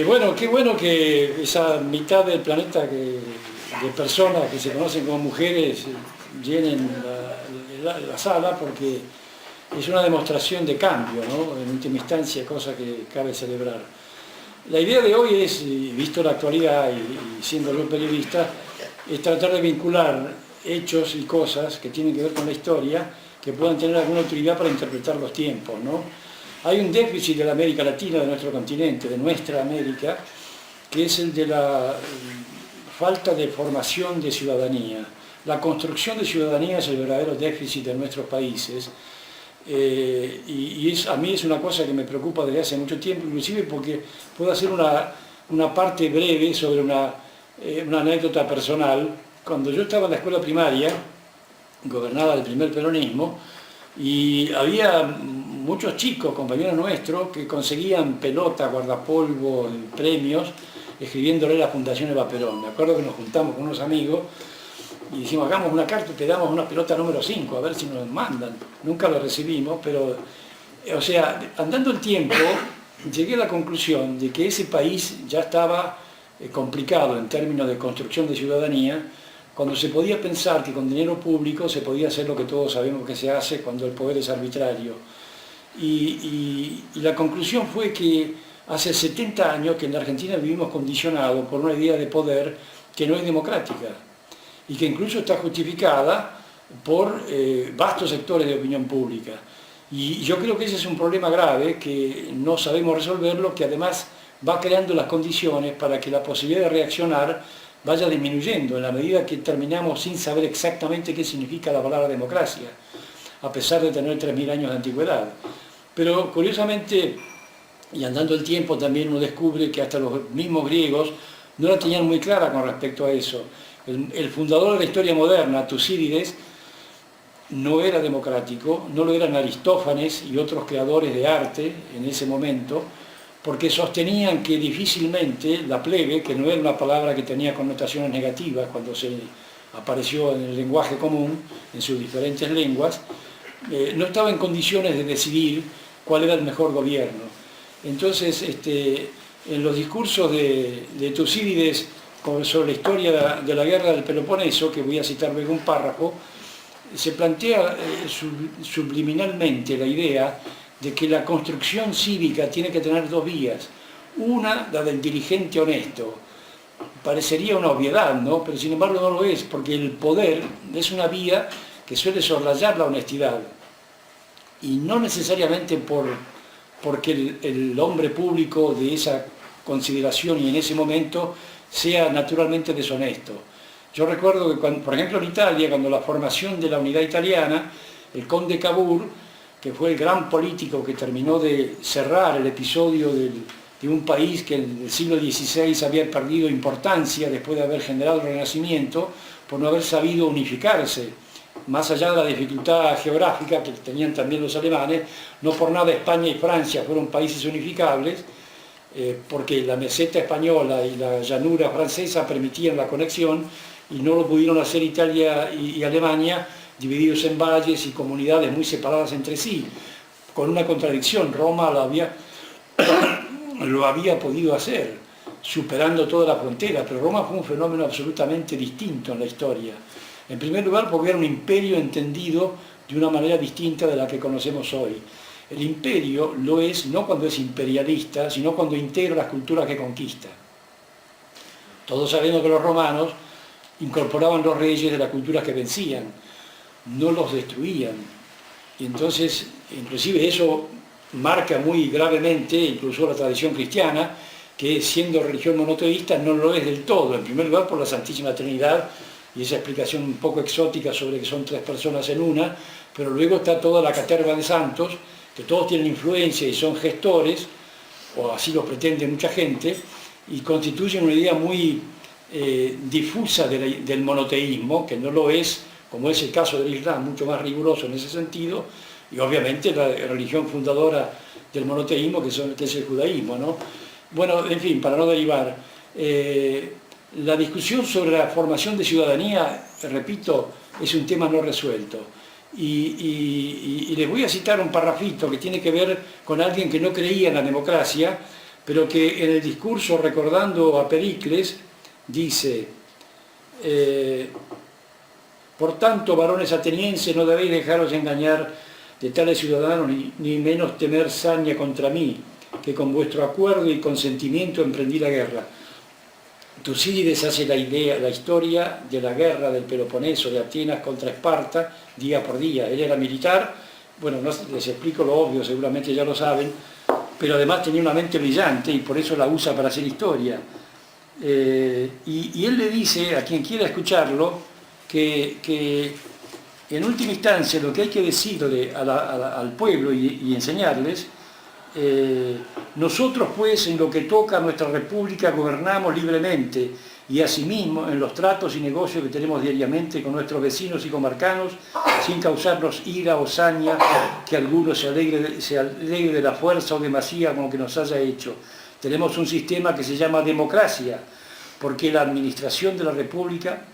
Bueno, qué bueno que esa mitad del planeta de personas que se conocen como mujeres llenen la sala, porque es una demostración de cambio, ¿no? En última instancia, cosa que cabe celebrar. La idea de hoy es, visto la actualidad y siendo yo periodista, es tratar de vincular hechos y cosas que tienen que ver con la historia, que puedan tener alguna utilidad para interpretar los tiempos, ¿no? Hay un déficit de la América Latina, de nuestro continente, de nuestra América, que es el de la falta de formación de ciudadanía. La construcción de ciudadanía es el verdadero déficit de nuestros países, a mí es una cosa que me preocupa desde hace mucho tiempo, inclusive porque puedo hacer una parte breve sobre una anécdota personal. Cuando yo estaba en la escuela primaria, gobernada del primer peronismo, y había muchos chicos, compañeros nuestros, que conseguían pelota, guardapolvo, premios, escribiéndole a la Fundación Eva Perón. Me acuerdo que nos juntamos con unos amigos y dijimos, hagamos una carta y pedamos una pelota número 5, a ver si nos mandan. Nunca lo recibimos, pero, o sea, andando el tiempo, llegué a la conclusión de que ese país ya estaba complicado en términos de construcción de ciudadanía, cuando se podía pensar que con dinero público se podía hacer lo que todos sabemos que se hace cuando el poder es arbitrario. Y la conclusión fue que hace 70 años que en la Argentina vivimos condicionados por una idea de poder que no es democrática y que incluso está justificada por vastos sectores de opinión pública. Y yo creo que ese es un problema grave que no sabemos resolverlo, que además va creando las condiciones para que la posibilidad de reaccionar vaya disminuyendo en la medida que terminamos sin saber exactamente qué significa la palabra democracia, a pesar de tener 3000 años de antigüedad. Pero curiosamente, y andando el tiempo, también uno descubre que hasta los mismos griegos no la tenían muy clara con respecto a eso. El fundador de la historia moderna, Tucídides, no era democrático, no lo eran Aristófanes y otros creadores de arte en ese momento, porque sostenían que difícilmente la plebe, que no era una palabra que tenía connotaciones negativas cuando se apareció en el lenguaje común, en sus diferentes lenguas, no estaba en condiciones de decidir cuál era el mejor gobierno. Entonces, en los discursos de Tucídides sobre la historia de la guerra del Peloponeso, que voy a citar luego un párrafo, se plantea subliminalmente la idea de que la construcción cívica tiene que tener dos vías. Una, la del dirigente honesto. Parecería una obviedad, ¿no? Pero sin embargo no lo es, porque el poder es una vía que suele soslayar la honestidad. Y no necesariamente porque el hombre público de esa consideración y en ese momento sea naturalmente deshonesto. Yo recuerdo que, por ejemplo, en Italia, cuando la formación de la unidad italiana, el conde Cavour, que fue el gran político que terminó de cerrar el episodio de un país que en el siglo XVI había perdido importancia después de haber generado el Renacimiento, por no haber sabido unificarse, más allá de la dificultad geográfica que tenían también los alemanes. No por nada España y Francia fueron países unificables, porque la meseta española y la llanura francesa permitían la conexión, y no lo pudieron hacer Italia y Alemania, divididos en valles y comunidades muy separadas entre sí, con una contradicción. Roma lo había podido hacer, superando toda la frontera, pero Roma fue un fenómeno absolutamente distinto en la historia. En primer lugar, porque era un imperio entendido de una manera distinta de la que conocemos hoy. El imperio lo es no cuando es imperialista, sino cuando integra las culturas que conquista. Todos sabemos que los romanos incorporaban los reyes de las culturas que vencían, no los destruían. Y entonces, inclusive eso marca muy gravemente, incluso la tradición cristiana, que siendo religión monoteísta no lo es del todo. En primer lugar por la Santísima Trinidad, y esa explicación un poco exótica sobre que son tres personas en una, pero luego está toda la caterva de santos, que todos tienen influencia y son gestores, o así lo pretende mucha gente, y constituyen una idea muy difusa del monoteísmo, que no lo es, como es el caso del Islam, mucho más riguroso en ese sentido, y obviamente la religión fundadora del monoteísmo, que es el judaísmo, ¿no? Bueno, en fin, para no derivar, la discusión sobre la formación de ciudadanía, repito, es un tema no resuelto. Y les voy a citar un parrafito que tiene que ver con alguien que no creía en la democracia, pero que en el discurso, recordando a Pericles, dice: por tanto, varones atenienses, no debéis dejaros engañar de tales ciudadanos, ni menos temer saña contra mí, que con vuestro acuerdo y consentimiento emprendí la guerra. Tucídides hace la historia de la guerra del Peloponeso, de Atenas contra Esparta, día por día. Él era militar, bueno, no les explico lo obvio, seguramente ya lo saben, pero además tenía una mente brillante y por eso la usa para hacer historia. Y él le dice a quien quiera escucharlo que en última instancia lo que hay que decirle al pueblo y enseñarles: nosotros pues en lo que toca a nuestra república gobernamos libremente, y asimismo en los tratos y negocios que tenemos diariamente con nuestros vecinos y comarcanos, sin causarnos ira o saña que alguno se alegre de la fuerza o demasía con lo que nos haya hecho. Tenemos un sistema que se llama democracia, porque la administración de la república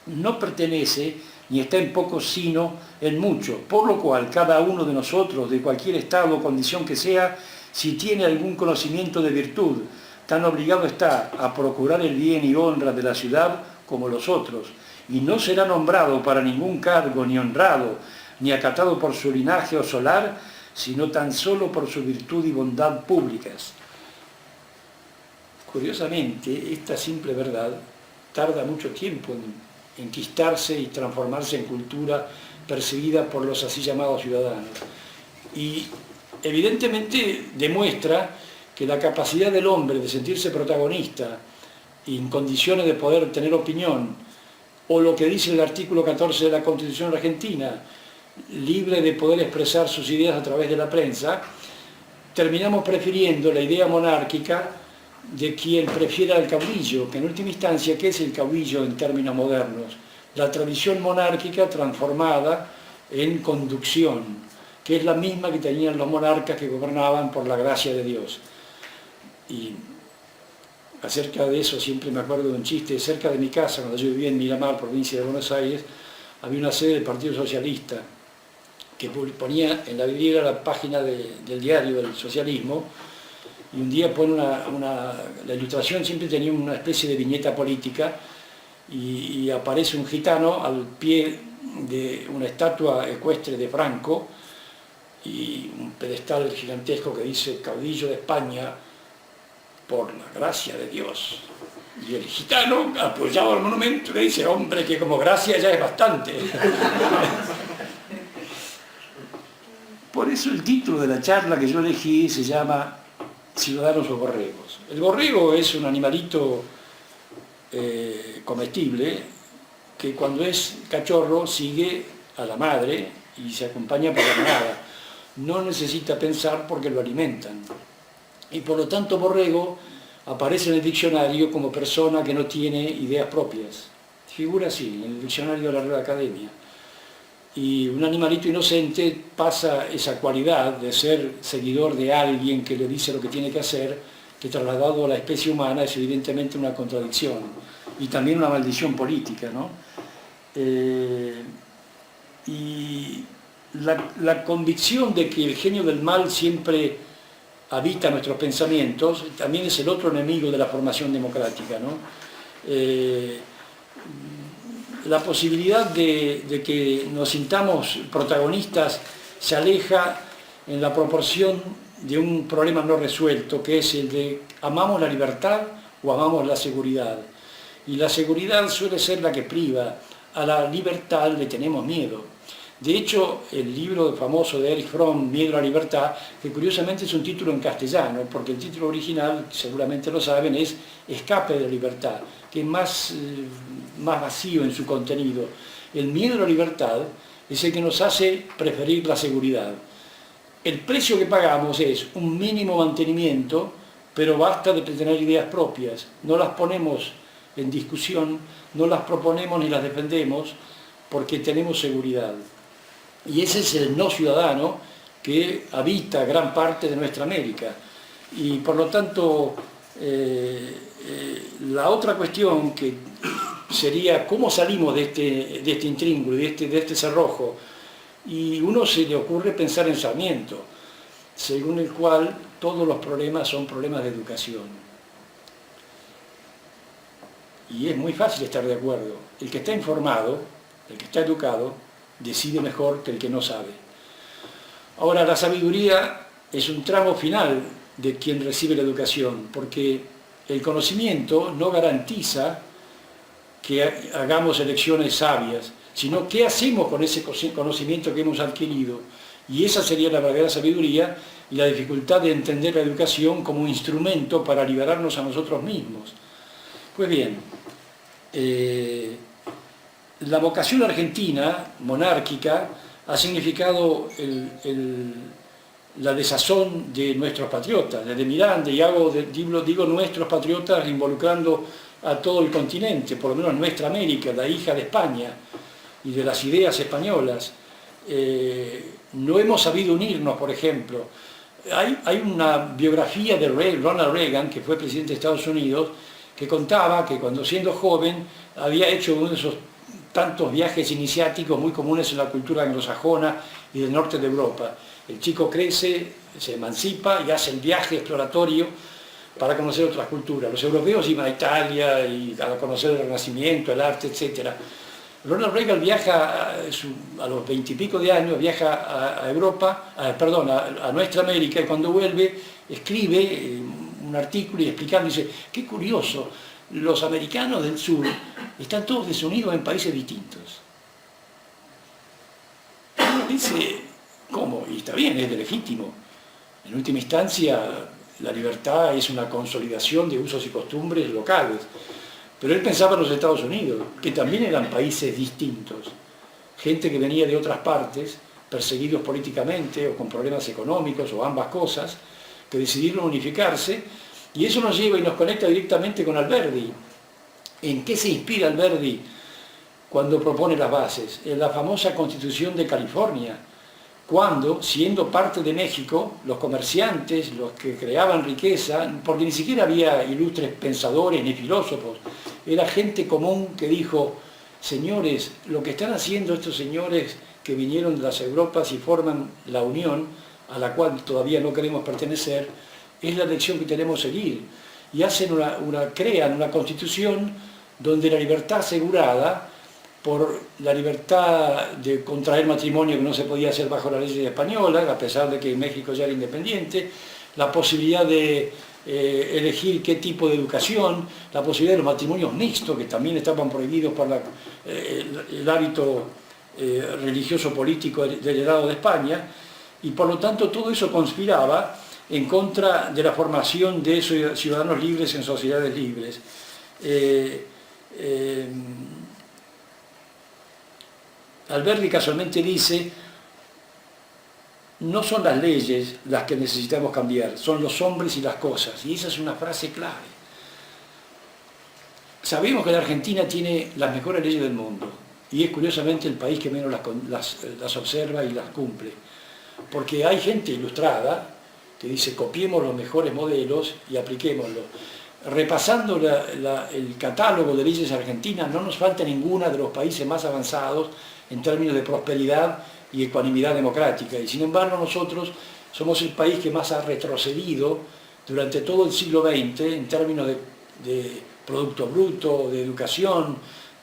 no pertenece ni está en poco sino en mucho, por lo cual cada uno de nosotros, de cualquier estado o condición que sea, si tiene algún conocimiento de virtud, tan obligado está a procurar el bien y honra de la ciudad como los otros, y no será nombrado para ningún cargo, ni honrado, ni acatado por su linaje o solar, sino tan solo por su virtud y bondad públicas. Curiosamente, esta simple verdad tarda mucho tiempo en enquistarse y transformarse en cultura percibida por los así llamados ciudadanos. Y evidentemente demuestra que la capacidad del hombre de sentirse protagonista y en condiciones de poder tener opinión, o lo que dice el artículo 14 de la Constitución argentina, libre de poder expresar sus ideas a través de la prensa, terminamos prefiriendo la idea monárquica de quien prefiera el caudillo, que en última instancia, ¿qué es el caudillo en términos modernos? La tradición monárquica transformada en conducción, que es la misma que tenían los monarcas que gobernaban por la gracia de Dios. Y acerca de eso siempre me acuerdo de un chiste: cerca de mi casa, cuando yo vivía en Miramar, provincia de Buenos Aires, había una sede del Partido Socialista que ponía en la vidriera la página del diario del socialismo, y un día pone la ilustración siempre tenía una especie de viñeta política, y aparece un gitano al pie de una estatua ecuestre de Franco y un pedestal gigantesco que dice: caudillo de España por la gracia de Dios. Y el gitano, apoyado al monumento, le dice: hombre, que como gracia ya es bastante. Por eso el título de la charla que yo elegí se llama Ciudadanos o borregos. El borrego es un animalito comestible que cuando es cachorro sigue a la madre y se acompaña por la manada. No necesita pensar porque lo alimentan. Y por lo tanto borrego aparece en el diccionario como persona que no tiene ideas propias. Figura así en el diccionario de la Real Academia. Y un animalito inocente pasa esa cualidad de ser seguidor de alguien que le dice lo que tiene que hacer, que trasladado a la especie humana es evidentemente una contradicción y también una maldición política, ¿no? Y la convicción de que el genio del mal siempre habita nuestros pensamientos también es el otro enemigo de la formación democrática, ¿no? La posibilidad de que nos sintamos protagonistas se aleja en la proporción de un problema no resuelto, que es el de ¿amamos la libertad o amamos la seguridad? Y la seguridad suele ser la que priva, a la libertad le tenemos miedo. De hecho, el libro famoso de Erich Fromm, Miedo a la libertad, que curiosamente es un título en castellano, porque el título original, seguramente lo saben, es Escape de la libertad, que es más vacío en su contenido. El miedo a la libertad es el que nos hace preferir la seguridad. El precio que pagamos es un mínimo mantenimiento, pero basta de tener ideas propias. No las ponemos en discusión, no las proponemos ni las defendemos, porque tenemos seguridad. Y ese es el no ciudadano que habita gran parte de nuestra América. Y por lo tanto, la otra cuestión que sería cómo salimos de este intríngulo, de este cerrojo, y uno se le ocurre pensar en Sarmiento, según el cual todos los problemas son problemas de educación. Y es muy fácil estar de acuerdo. El que está informado, el que está educado, decide mejor que el que no sabe. Ahora, la sabiduría es un tramo final de quien recibe la educación, porque el conocimiento no garantiza que hagamos elecciones sabias, sino qué hacemos con ese conocimiento que hemos adquirido. Y esa sería la verdadera sabiduría y la dificultad de entender la educación como un instrumento para liberarnos a nosotros mismos. Pues bien, la vocación argentina, monárquica, ha significado la desazón de nuestros patriotas, desde Miranda, y digo nuestros patriotas involucrando a todo el continente, por lo menos nuestra América, la hija de España y de las ideas españolas. No hemos sabido unirnos, por ejemplo. Hay una biografía de Ronald Reagan, que fue presidente de Estados Unidos, que contaba que cuando siendo joven había hecho uno de esos tantos viajes iniciáticos muy comunes en la cultura anglosajona y del norte de Europa. El chico crece, se emancipa y hace el viaje exploratorio para conocer otras culturas. Los europeos iban a Italia y a conocer el Renacimiento, el arte, etc. Ronald Reagan viaja a los 20 y pico de años, viaja a Europa, a nuestra América, y cuando vuelve escribe un artículo y explicando, dice, qué curioso, los americanos del sur están todos desunidos en países distintos. Dice, ¿cómo? Y está bien, es legítimo. En última instancia, la libertad es una consolidación de usos y costumbres locales. Pero él pensaba en los Estados Unidos, que también eran países distintos. Gente que venía de otras partes, perseguidos políticamente o con problemas económicos o ambas cosas, que decidieron unificarse, y eso nos lleva y nos conecta directamente con Alberdi. ¿En qué se inspira Alberdi cuando propone las bases? En la famosa Constitución de California, cuando, siendo parte de México, los comerciantes, los que creaban riqueza, porque ni siquiera había ilustres pensadores ni filósofos, era gente común que dijo, señores, lo que están haciendo estos señores que vinieron de las Europas y forman la Unión, a la cual todavía no queremos pertenecer, es la lección que tenemos que seguir. Y crean una constitución donde la libertad asegurada por la libertad de contraer matrimonio que no se podía hacer bajo la ley española, a pesar de que México ya era independiente, la posibilidad de elegir qué tipo de educación, la posibilidad de los matrimonios mixtos, que también estaban prohibidos por el hábito religioso político del heredado de España, y por lo tanto todo eso conspiraba en contra de la formación de ciudadanos libres en sociedades libres. Alberdi casualmente dice, no son las leyes las que necesitamos cambiar, son los hombres y las cosas, y esa es una frase clave. Sabemos que la Argentina tiene las mejores leyes del mundo, y es curiosamente el país que menos las observa y las cumple, porque hay gente ilustrada que dice, copiemos los mejores modelos y apliquémoslos. Repasando el catálogo de leyes argentinas, no nos falta ninguna de los países más avanzados en términos de prosperidad y ecuanimidad democrática, y sin embargo nosotros somos el país que más ha retrocedido durante todo el siglo XX en términos de Producto Bruto, de educación,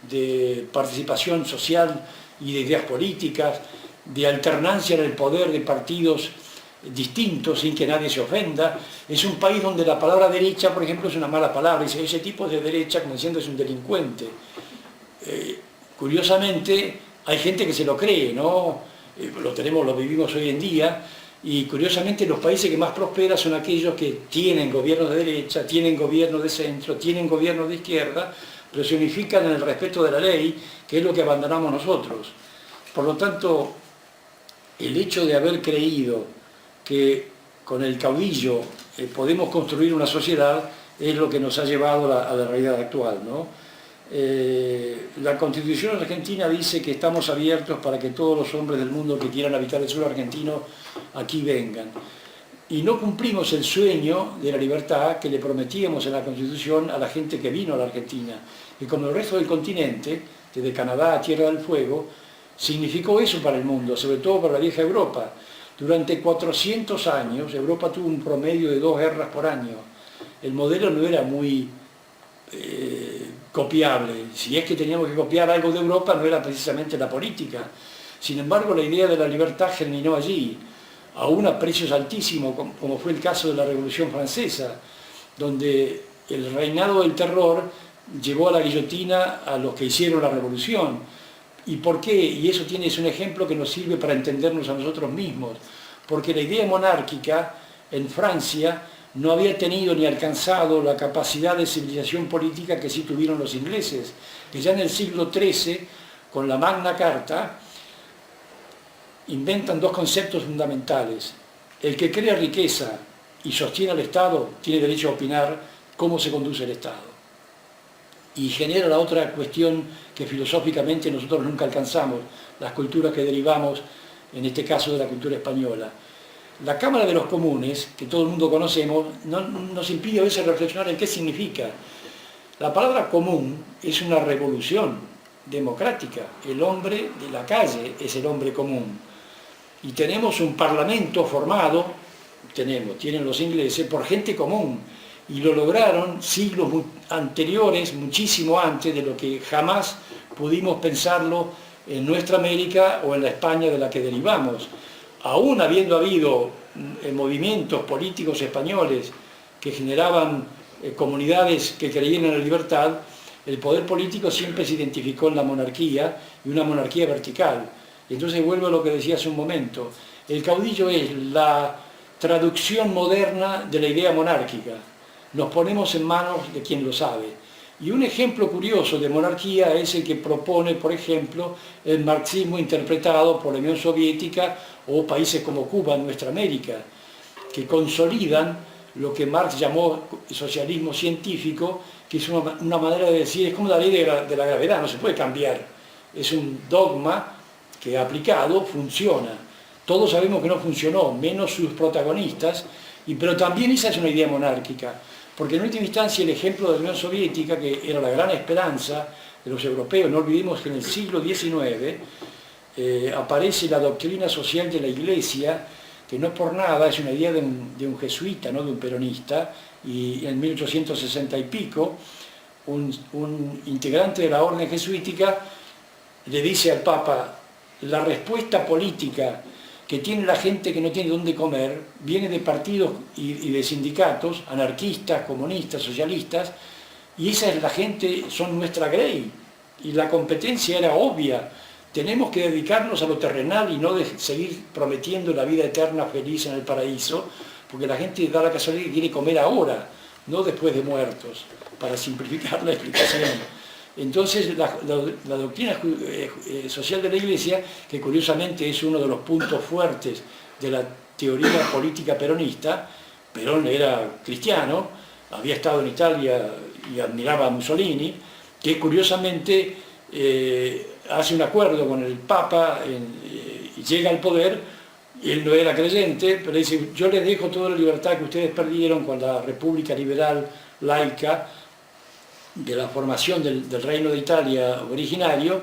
de participación social y de ideas políticas, de alternancia en el poder de partidos distintos sin que nadie se ofenda. Es un país donde la palabra derecha, por ejemplo, es una mala palabra, dice ese tipo de derecha como diciendo es un delincuente. Curiosamente hay gente que se lo cree, ¿no? Lo vivimos hoy en día, y curiosamente los países que más prosperan son aquellos que tienen gobiernos de derecha, tienen gobiernos de centro, tienen gobiernos de izquierda, pero se unifican en el respeto de la ley, que es lo que abandonamos nosotros. Por lo tanto, el hecho de haber creído que con el caudillo podemos construir una sociedad es lo que nos ha llevado a la realidad actual, ¿no? La Constitución argentina dice que estamos abiertos para que todos los hombres del mundo que quieran habitar el suelo argentino aquí vengan. Y no cumplimos el sueño de la libertad que le prometíamos en la Constitución a la gente que vino a la Argentina. Y como el resto del continente, desde Canadá a Tierra del Fuego, significó eso para el mundo, sobre todo para la vieja Europa. Durante 400 años Europa tuvo un promedio de 2 guerras por año. El modelo no era muy copiable. Si es que teníamos que copiar algo de Europa, no era precisamente la política. Sin embargo, la idea de la libertad germinó allí, aún a precios altísimos, como fue el caso de la Revolución Francesa, donde el reinado del terror llevó a la guillotina a los que hicieron la revolución. ¿Y por qué? Y eso es un ejemplo que nos sirve para entendernos a nosotros mismos, porque la idea monárquica en Francia no había tenido ni alcanzado la capacidad de civilización política que sí tuvieron los ingleses, que ya en el siglo XIII, con la Magna Carta, inventan dos conceptos fundamentales. El que crea riqueza y sostiene al Estado tiene derecho a opinar cómo se conduce el Estado. Y genera la otra cuestión que filosóficamente nosotros nunca alcanzamos, las culturas que derivamos, en este caso de la cultura española. La Cámara de los Comunes, que todo el mundo conocemos, nos impide a veces reflexionar en qué significa. La palabra común es una revolución democrática. El hombre de la calle es el hombre común. Y tenemos un parlamento formado, tienen los ingleses, por gente común. Y lo lograron siglos anteriores, muchísimo antes de lo que jamás pudimos pensarlo en nuestra América o en la España de la que derivamos. Aún habiendo habido movimientos políticos españoles que generaban comunidades que creían en la libertad, el poder político siempre se identificó en la monarquía y una monarquía vertical. Entonces vuelvo a lo que decía hace un momento. El caudillo es la traducción moderna de la idea monárquica. Nos ponemos en manos de quien lo sabe. Y un ejemplo curioso de monarquía es el que propone, por ejemplo, el marxismo interpretado por la Unión Soviética o países como Cuba en nuestra América, que consolidan lo que Marx llamó socialismo científico, que es una manera de decir, es como la ley de la gravedad, no se puede cambiar. Es un dogma que aplicado funciona. Todos sabemos que no funcionó, menos sus protagonistas, pero también esa es una idea monárquica. Porque en última instancia el ejemplo de la Unión Soviética, que era la gran esperanza de los europeos, no olvidemos que en el siglo XIX aparece la doctrina social de la Iglesia, que no por nada es una idea de un jesuita, no de un peronista, y en 1860 y pico, un integrante de la orden jesuítica le dice al Papa, la respuesta política que tiene la gente que no tiene dónde comer, viene de partidos y de sindicatos, anarquistas, comunistas, socialistas, y esa es la gente, son nuestra grey, y la competencia era obvia. Tenemos que dedicarnos a lo terrenal y no de seguir prometiendo la vida eterna feliz en el paraíso, porque la gente da la casualidad que quiere comer ahora, no después de muertos, para simplificar la explicación. Entonces la doctrina social de la Iglesia, que curiosamente es uno de los puntos fuertes de la teoría política peronista, Perón era cristiano, había estado en Italia y admiraba a Mussolini, que curiosamente hace un acuerdo con el Papa y llega al poder, y él no era creyente, pero dice, yo les dejo toda la libertad que ustedes perdieron con la República Liberal Laica, de la formación del Reino de Italia originario,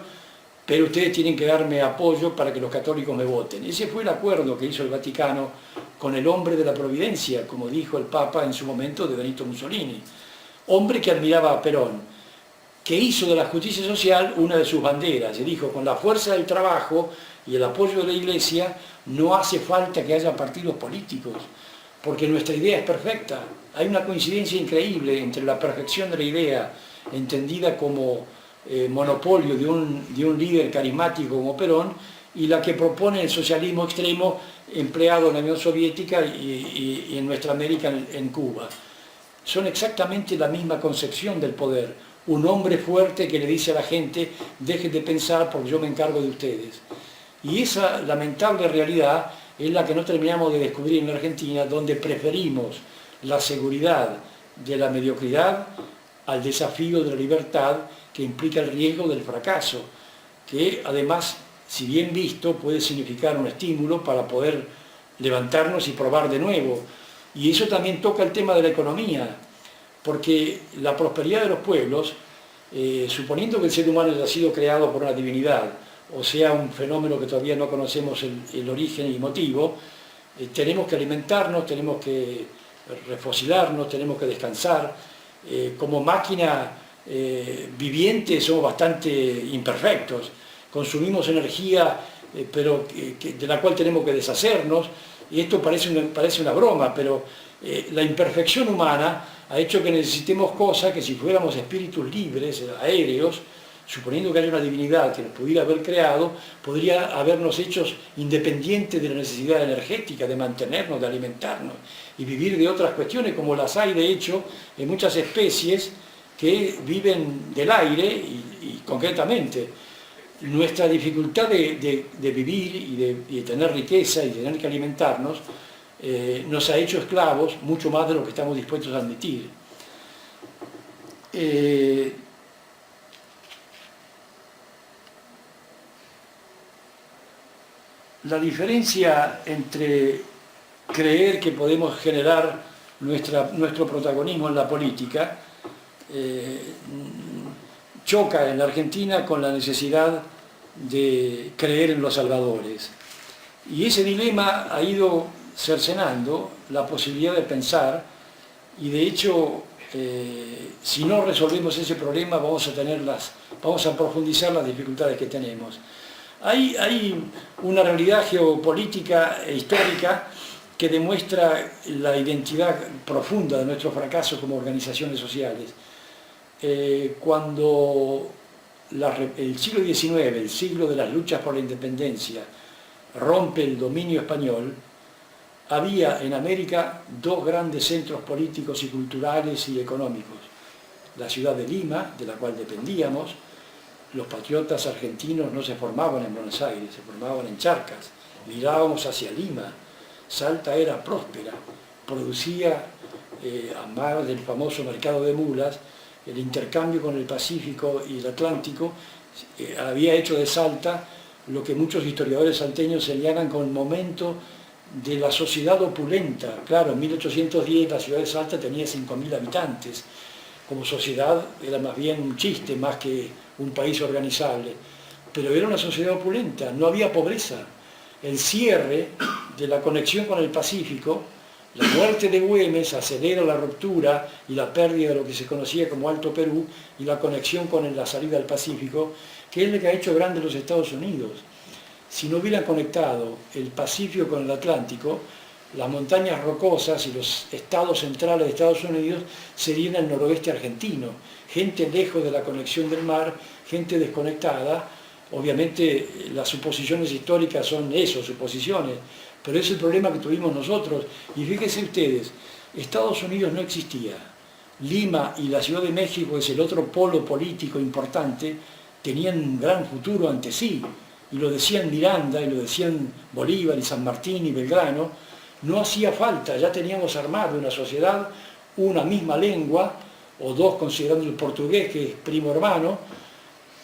pero ustedes tienen que darme apoyo para que los católicos me voten. Ese fue el acuerdo que hizo el Vaticano con el hombre de la providencia, como dijo el Papa en su momento de Benito Mussolini, hombre que admiraba a Perón, que hizo de la justicia social una de sus banderas, y dijo, con la fuerza del trabajo y el apoyo de la Iglesia, no hace falta que haya partidos políticos, porque nuestra idea es perfecta. Hay una coincidencia increíble entre la perfección de la idea, entendida como monopolio de un líder carismático como Perón, y la que propone el socialismo extremo empleado en la Unión Soviética y en nuestra América, en Cuba. Son exactamente la misma concepción del poder. Un hombre fuerte que le dice a la gente, dejen de pensar porque yo me encargo de ustedes. Y esa lamentable realidad es la que no terminamos de descubrir en la Argentina, donde preferimos la seguridad de la mediocridad al desafío de la libertad, que implica el riesgo del fracaso, que además, si bien visto, puede significar un estímulo para poder levantarnos y probar de nuevo. Y eso también toca el tema de la economía, porque la prosperidad de los pueblos, suponiendo que el ser humano haya sido creado por una divinidad, o sea un fenómeno que todavía no conocemos el origen y motivo, tenemos que alimentarnos, tenemos que refocilarnos, tenemos que descansar. Como máquina viviente somos bastante imperfectos, consumimos energía pero de la cual tenemos que deshacernos, y esto parece una broma, pero la imperfección humana ha hecho que necesitemos cosas que si fuéramos espíritus libres, aéreos, suponiendo que haya una divinidad que nos pudiera haber creado, podría habernos hechos independientes de la necesidad energética, de mantenernos, de alimentarnos, y vivir de otras cuestiones, como las hay de hecho en muchas especies que viven del aire y concretamente. Nuestra dificultad de vivir y de tener riqueza y de tener que alimentarnos nos ha hecho esclavos mucho más de lo que estamos dispuestos a admitir. La diferencia entre creer que podemos generar nuestro protagonismo en la política choca en la Argentina con la necesidad de creer en los salvadores. Y ese dilema ha ido cercenando la posibilidad de pensar, y de hecho, si no resolvemos ese problema vamos a profundizar las dificultades que tenemos. Hay una realidad geopolítica e histórica que demuestra la identidad profunda de nuestro fracaso como organizaciones sociales. Cuando el siglo XIX, el siglo de las luchas por la independencia, rompe el dominio español, había en América dos grandes centros políticos y culturales y económicos. La ciudad de Lima, de la cual dependíamos. Los patriotas argentinos no se formaban en Buenos Aires, se formaban en Charcas. Mirábamos hacia Lima. Salta era próspera, producía, a más del famoso mercado de mulas, el intercambio con el Pacífico y el Atlántico había hecho de Salta lo que muchos historiadores salteños señalan como el momento de la sociedad opulenta. Claro, en 1810 la ciudad de Salta tenía 5.000 habitantes. Como sociedad era más bien un chiste, más que un país organizable. Pero era una sociedad opulenta, no había pobreza. El cierre de la conexión con el Pacífico, la muerte de Güemes acelera la ruptura y la pérdida de lo que se conocía como Alto Perú y la conexión con la salida al Pacífico, que es lo que ha hecho grande los Estados Unidos. Si no hubieran conectado el Pacífico con el Atlántico, las montañas rocosas y los estados centrales de Estados Unidos serían el noroeste argentino. Gente lejos de la conexión del mar, gente desconectada. Obviamente las suposiciones históricas son eso, suposiciones, pero es el problema que tuvimos nosotros. Y fíjense ustedes, Estados Unidos no existía. Lima y la Ciudad de México, que es el otro polo político importante, tenían un gran futuro ante sí. Y lo decían Miranda, y lo decían Bolívar y San Martín y Belgrano. No hacía falta, ya teníamos armado una sociedad, una misma lengua, o dos considerando el portugués, que es primo hermano,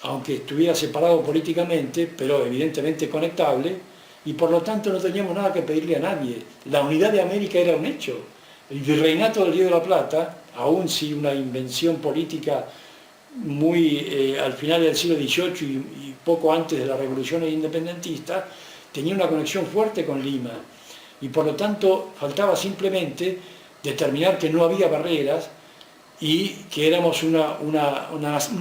aunque estuviera separado políticamente, pero evidentemente conectable, y por lo tanto no teníamos nada que pedirle a nadie. La unidad de América era un hecho. El virreinato del Río de la Plata, aún si una invención política muy al final del siglo XVIII y poco antes de la revolución independentista, tenía una conexión fuerte con Lima. Y por lo tanto faltaba simplemente determinar que no había barreras y que éramos una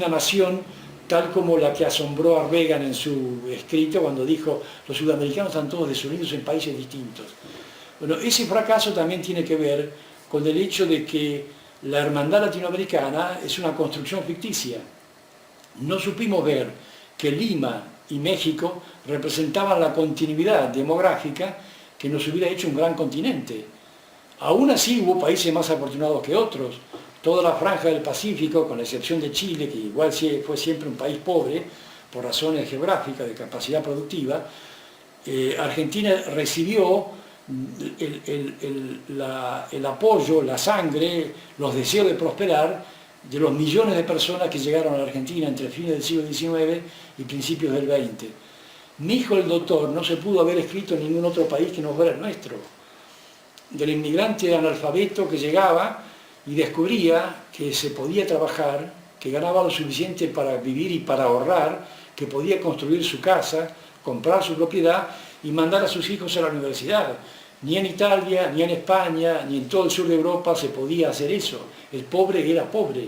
nación tal como la que asombró a Reagan en su escrito cuando dijo los sudamericanos están todos desunidos en países distintos. Bueno, ese fracaso también tiene que ver con el hecho de que la hermandad latinoamericana es una construcción ficticia. No supimos ver que Lima y México representaban la continuidad demográfica que nos hubiera hecho un gran continente. Aún así hubo países más afortunados que otros. Toda la franja del Pacífico, con la excepción de Chile, que igual fue siempre un país pobre, por razones geográficas, de capacidad productiva, Argentina recibió el apoyo, la sangre, los deseos de prosperar de los millones de personas que llegaron a la Argentina entre fines del siglo XIX y principios del XX. Mi hijo, el doctor, no se pudo haber escrito en ningún otro país que no fuera el nuestro. Del inmigrante analfabeto que llegaba y descubría que se podía trabajar, que ganaba lo suficiente para vivir y para ahorrar, que podía construir su casa, comprar su propiedad y mandar a sus hijos a la universidad. Ni en Italia, ni en España, ni en todo el sur de Europa se podía hacer eso. El pobre era pobre.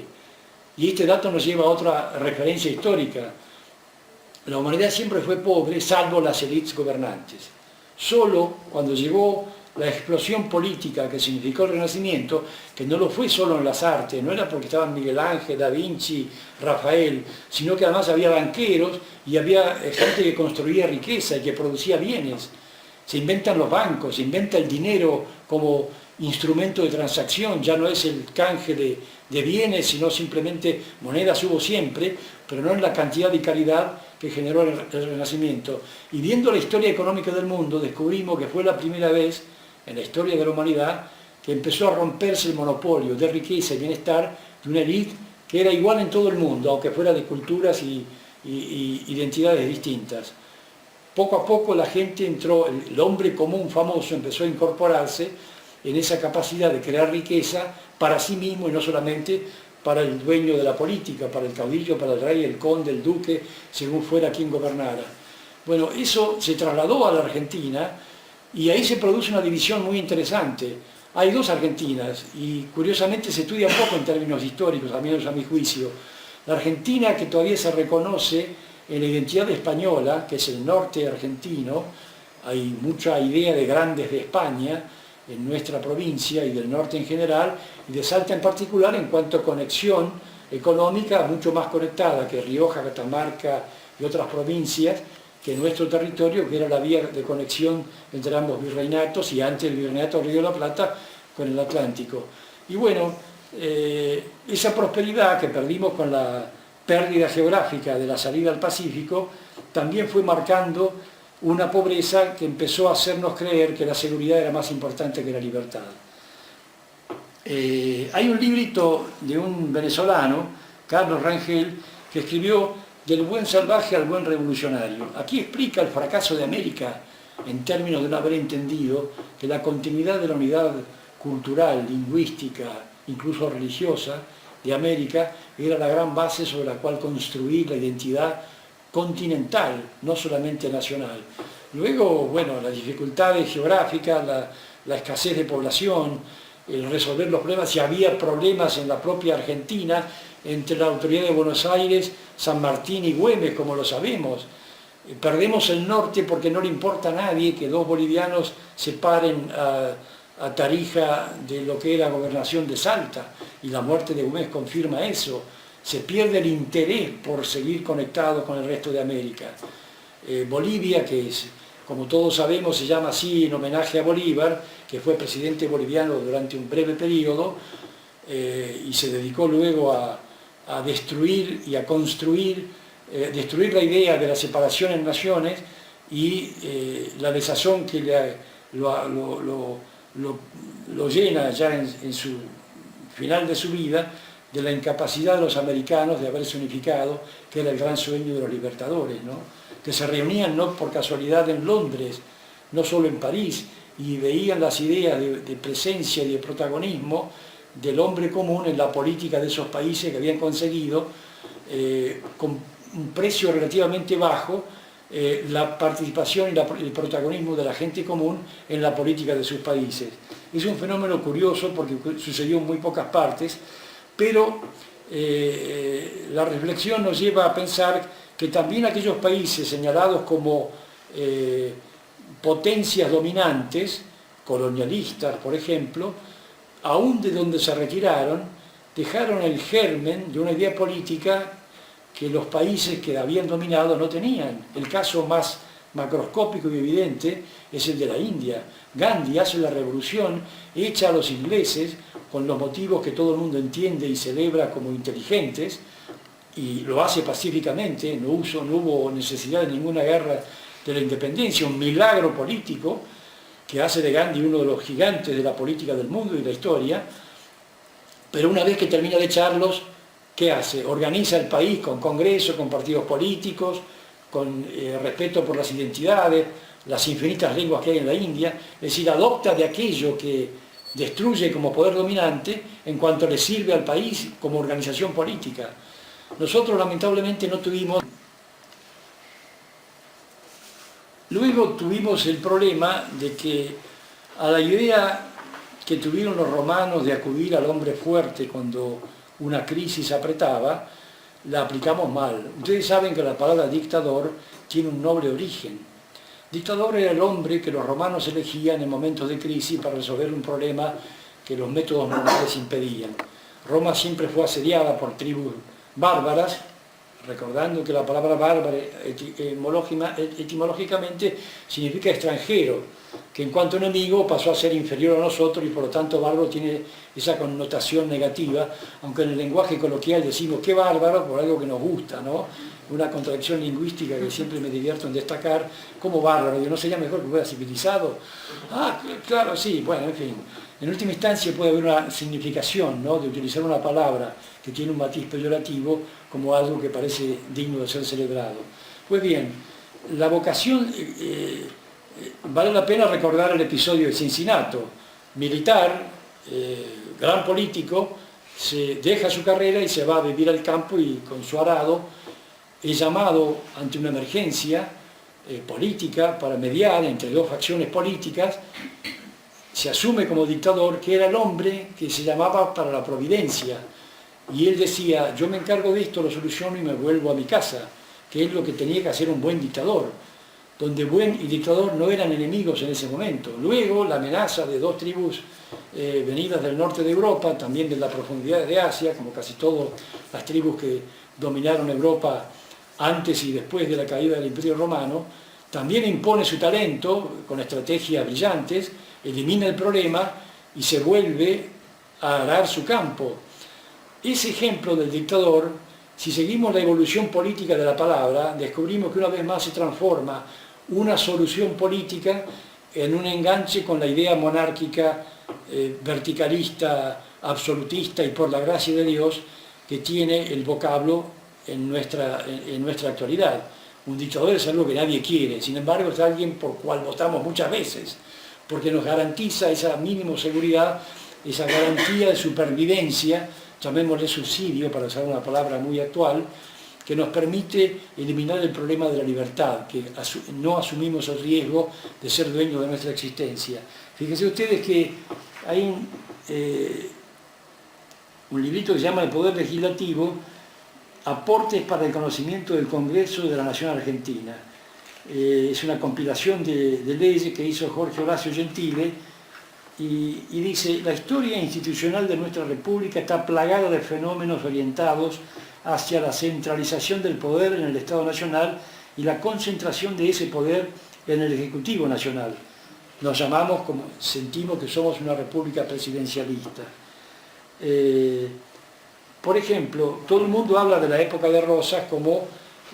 Y este dato nos lleva a otra referencia histórica. La humanidad siempre fue pobre, salvo las élites gobernantes. Solo cuando llegó la explosión política que significó el Renacimiento, que no lo fue solo en las artes, no era porque estaban Miguel Ángel, Da Vinci, Rafael, sino que además había banqueros y había gente que construía riqueza y que producía bienes. Se inventan los bancos, se inventa el dinero como instrumento de transacción, ya no es el canje de bienes, sino simplemente monedas hubo siempre, pero no en la cantidad y calidad que generó el Renacimiento. Y viendo la historia económica del mundo, descubrimos que fue la primera vez en la historia de la humanidad que empezó a romperse el monopolio de riqueza y bienestar de una élite que era igual en todo el mundo, aunque fuera de culturas y identidades distintas. Poco a poco la gente entró, el hombre común famoso empezó a incorporarse en esa capacidad de crear riqueza para sí mismo y no solamente para el dueño de la política, para el caudillo, para el rey, el conde, el duque, según fuera quien gobernara. Bueno, eso se trasladó a la Argentina y ahí se produce una división muy interesante. Hay dos Argentinas y curiosamente se estudia poco en términos históricos, al menos a mi juicio. La Argentina que todavía se reconoce en la identidad española, que es el norte argentino, hay mucha idea de grandes de España en nuestra provincia y del norte en general, y de Salta en particular en cuanto a conexión económica, mucho más conectada que Rioja, Catamarca y otras provincias, que nuestro territorio, que era la vía de conexión entre ambos virreinatos y antes el virreinato Río de la Plata con el Atlántico. Y bueno, esa prosperidad que perdimos con la pérdida geográfica de la salida al Pacífico, también fue marcando una pobreza que empezó a hacernos creer que la seguridad era más importante que la libertad. Hay un librito de un venezolano, Carlos Rangel, que escribió Del buen salvaje al buen revolucionario. Aquí explica el fracaso de América en términos de no haber entendido que la continuidad de la unidad cultural, lingüística, incluso religiosa, de América era la gran base sobre la cual construir la identidad continental, no solamente nacional. Luego, bueno, las dificultades geográficas, la escasez de población, el resolver los problemas, si había problemas en la propia Argentina, entre la autoridad de Buenos Aires, San Martín y Güemes, como lo sabemos. Perdemos el norte porque no le importa a nadie que dos bolivianos se paren a Tarija de lo que era gobernación de Salta, y la muerte de Güemes confirma eso. Se pierde el interés por seguir conectados con el resto de América. Bolivia, que es, como todos sabemos, se llama así en homenaje a Bolívar, que fue presidente boliviano durante un breve periodo, y se dedicó luego a destruir y a construir, destruir la idea de la separación en naciones y la desazón que lo llena ya en su final de su vida, de la incapacidad de los americanos de haberse unificado, que era el gran sueño de los libertadores, ¿no? Que se reunían no por casualidad en Londres, no solo en París, y veían las ideas de presencia y de protagonismo del hombre común en la política de esos países que habían conseguido, con un precio relativamente bajo, la participación y el protagonismo de la gente común en la política de sus países. Es un fenómeno curioso porque sucedió en muy pocas partes, pero la reflexión nos lleva a pensar que también aquellos países señalados como potencias dominantes, colonialistas por ejemplo, aún de donde se retiraron, dejaron el germen de una idea política que los países que habían dominado no tenían. El caso más macroscópico y evidente es el de la India. Gandhi hace la revolución, echa a los ingleses con los motivos que todo el mundo entiende y celebra como inteligentes, y lo hace pacíficamente, no hubo necesidad de ninguna guerra de la independencia, un milagro político que hace de Gandhi uno de los gigantes de la política del mundo y de la historia. Pero una vez que termina de echarlos, ¿qué hace? Organiza el país con congresos, con partidos políticos, con respeto por las identidades, las infinitas lenguas que hay en la India, es decir, adopta de aquello que destruye como poder dominante en cuanto le sirve al país como organización política. Nosotros lamentablemente no tuvimos Luego tuvimos el problema de que a la idea que tuvieron los romanos de acudir al hombre fuerte cuando una crisis apretaba, la aplicamos mal. Ustedes saben que la palabra dictador tiene un noble origen. Dictador era el hombre que los romanos elegían en momentos de crisis para resolver un problema que los métodos normales impedían. Roma siempre fue asediada por tribus bárbaras, recordando que la palabra bárbara etimológicamente significa extranjero, que en cuanto enemigo pasó a ser inferior a nosotros y por lo tanto bárbaro tiene esa connotación negativa, aunque en el lenguaje coloquial decimos qué bárbaro por algo que nos gusta, ¿no? Una contradicción lingüística que siempre me divierto en destacar, como bárbaro, que no sería mejor que fuera civilizado. Ah, claro, sí, bueno, en fin. En última instancia puede haber una significación, ¿no?, de utilizar una palabra que tiene un matiz peyorativo como algo que parece digno de ser celebrado. Pues bien, la vocación, vale la pena recordar el episodio de Cincinato, militar, gran político, se deja su carrera y se va a vivir al campo y con su arado es llamado ante una emergencia política para mediar entre dos facciones políticas. Se asume como dictador que era el hombre que se llamaba para la providencia, y él decía, yo me encargo de esto, lo soluciono y me vuelvo a mi casa, que es lo que tenía que hacer un buen dictador, donde buen y dictador no eran enemigos en ese momento. Luego la amenaza de dos tribus venidas del norte de Europa, también de la profundidad de Asia, como casi todas las tribus que dominaron Europa antes y después de la caída del Imperio Romano, también impone su talento con estrategias brillantes, elimina el problema y se vuelve a arar su campo. Ese ejemplo del dictador, si seguimos la evolución política de la palabra, descubrimos que una vez más se transforma una solución política en un enganche con la idea monárquica, verticalista, absolutista y por la gracia de Dios que tiene el vocablo en nuestra actualidad. Un dictador es algo que nadie quiere, sin embargo es alguien por cual votamos muchas veces, porque nos garantiza esa mínima seguridad, esa garantía de supervivencia, llamémosle subsidio para usar una palabra muy actual, que nos permite eliminar el problema de la libertad, que no asumimos el riesgo de ser dueños de nuestra existencia. Fíjense ustedes que hay un librito que se llama El Poder Legislativo, aportes para el conocimiento del Congreso de la Nación Argentina. Es una compilación de leyes que hizo Jorge Horacio Gentile y dice, la historia institucional de nuestra República está plagada de fenómenos orientados hacia la centralización del poder en el Estado Nacional y la concentración de ese poder en el Ejecutivo Nacional. Nos llamamos, como sentimos que somos una república presidencialista. Por ejemplo, todo el mundo habla de la época de Rosas como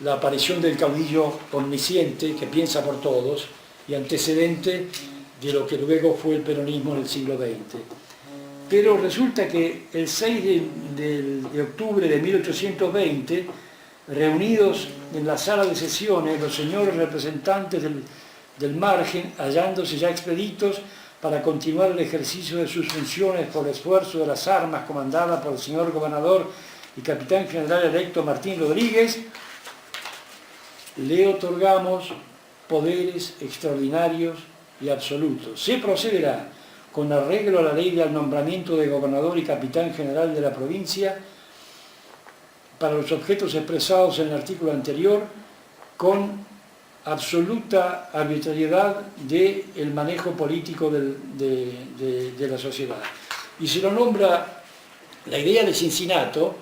la aparición del caudillo omnisciente que piensa por todos y antecedente de lo que luego fue el peronismo en el siglo XX. Pero resulta que el 6 de octubre de 1820, reunidos en la sala de sesiones, los señores representantes del margen, hallándose ya expeditos para continuar el ejercicio de sus funciones por esfuerzo de las armas comandada por el señor gobernador y capitán general electo Martín Rodríguez, le otorgamos poderes extraordinarios y absolutos. Se procederá con arreglo a la ley del nombramiento de gobernador y capitán general de la provincia para los objetos expresados en el artículo anterior, con absoluta arbitrariedad del manejo político de la sociedad. Y se lo nombra, la idea de Cincinato,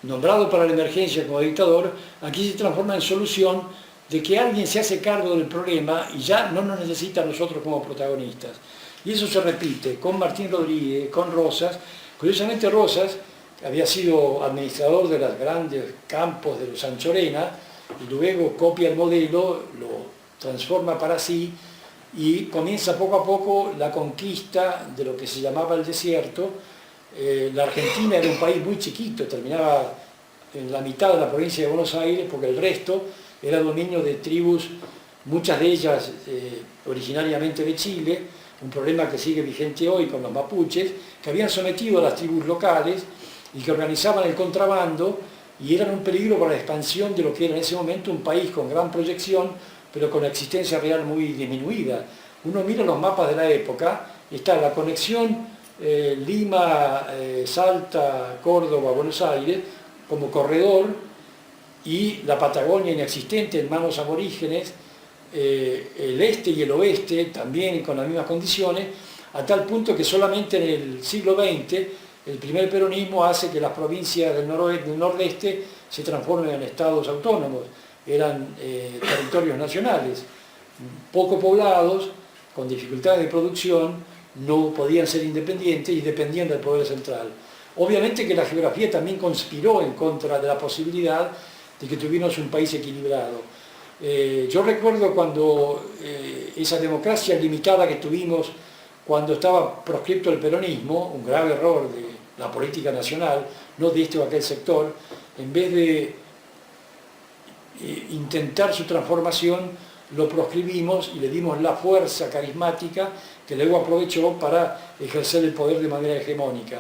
nombrado para la emergencia como dictador, aquí se transforma en solución de que alguien se hace cargo del problema y ya no nos necesita a nosotros como protagonistas. Y eso se repite con Martín Rodríguez, con Rosas. Curiosamente Rosas había sido administrador de los grandes campos de los Anchorena, y luego copia el modelo, lo transforma para sí y comienza poco a poco la conquista de lo que se llamaba el desierto. La Argentina era un país muy chiquito, terminaba en la mitad de la provincia de Buenos Aires, porque el resto era dominio de tribus, muchas de ellas originariamente de Chile, un problema que sigue vigente hoy con los mapuches, que habían sometido a las tribus locales y que organizaban el contrabando y eran un peligro para la expansión de lo que era en ese momento un país con gran proyección, pero con existencia real muy disminuida. Uno mira los mapas de la época, está la conexión Lima, Salta, Córdoba, Buenos Aires, como corredor, y la Patagonia inexistente en manos aborígenes, el este y el oeste también con las mismas condiciones, a tal punto que solamente en el siglo XX el primer peronismo hace que las provincias del noroeste, del nordeste se transformen en estados autónomos, eran territorios nacionales, poco poblados, con dificultades de producción, no podían ser independientes y dependían del poder central. Obviamente que la geografía también conspiró en contra de la posibilidad de que tuviéramos un país equilibrado. Yo recuerdo cuando esa democracia limitada que tuvimos cuando estaba proscripto el peronismo, un grave error de la política nacional, no de este o aquel sector, en vez de intentar su transformación, lo proscribimos y le dimos la fuerza carismática que luego aprovechó para ejercer el poder de manera hegemónica.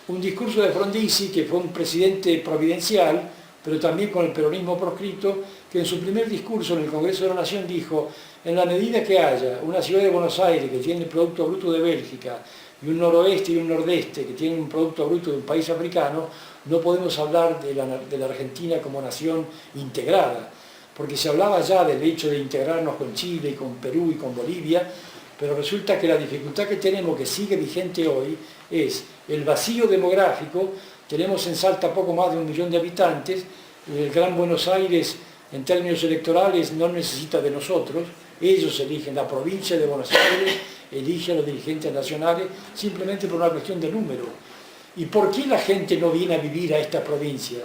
Un discurso de Frondizi, que fue un presidente providencial, pero también con el peronismo proscrito, que en su primer discurso en el Congreso de la Nación dijo: en la medida que haya una ciudad de Buenos Aires que tiene el Producto Bruto de Bélgica y un noroeste y un nordeste que tienen un Producto Bruto de un país africano, no podemos hablar de la Argentina como nación integrada, porque se hablaba ya del hecho de integrarnos con Chile, y con Perú y con Bolivia, pero resulta que la dificultad que tenemos, que sigue vigente hoy, es el vacío demográfico. Tenemos en Salta poco más de 1 millón de habitantes, el Gran Buenos Aires en términos electorales no necesita de nosotros, ellos eligen, la provincia de Buenos Aires elige a los dirigentes nacionales simplemente por una cuestión de número. ¿Y por qué la gente no viene a vivir a esta provincia?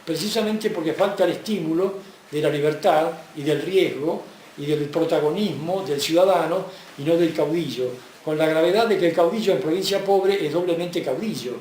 Precisamente porque falta el estímulo de la libertad y del riesgo y del protagonismo del ciudadano y no del caudillo, con la gravedad de que el caudillo en provincia pobre es doblemente caudillo,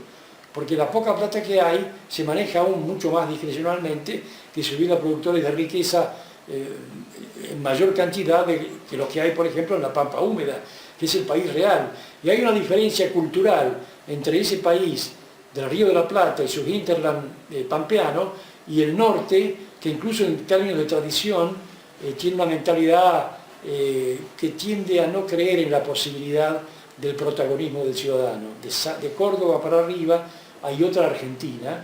porque la poca plata que hay se maneja aún mucho más discrecionalmente que si hubiera productores de riqueza en mayor cantidad que los que hay, por ejemplo, en la Pampa Húmeda, que es el país real. Y hay una diferencia cultural entre ese país del Río de la Plata y su hinterland pampeano y el norte, que incluso en términos de tradición tiene una mentalidad que tiende a no creer en la posibilidad del protagonismo del ciudadano. De Córdoba para arriba hay otra Argentina,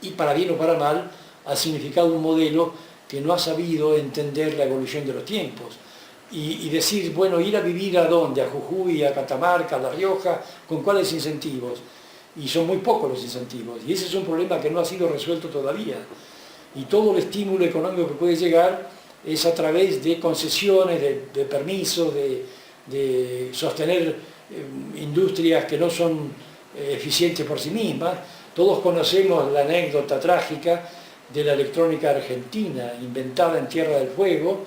y para bien o para mal ha significado un modelo que no ha sabido entender la evolución de los tiempos. Y decir, bueno, ir a vivir ¿a dónde? A Jujuy, a Catamarca, a La Rioja, ¿con cuáles incentivos? Y son muy pocos los incentivos, y ese es un problema que no ha sido resuelto todavía. Y todo el estímulo económico que puede llegar es a través de concesiones, de permisos, de sostener industrias que no son eficientes por sí mismas. Todos conocemos la anécdota trágica de la electrónica argentina, inventada en Tierra del Fuego.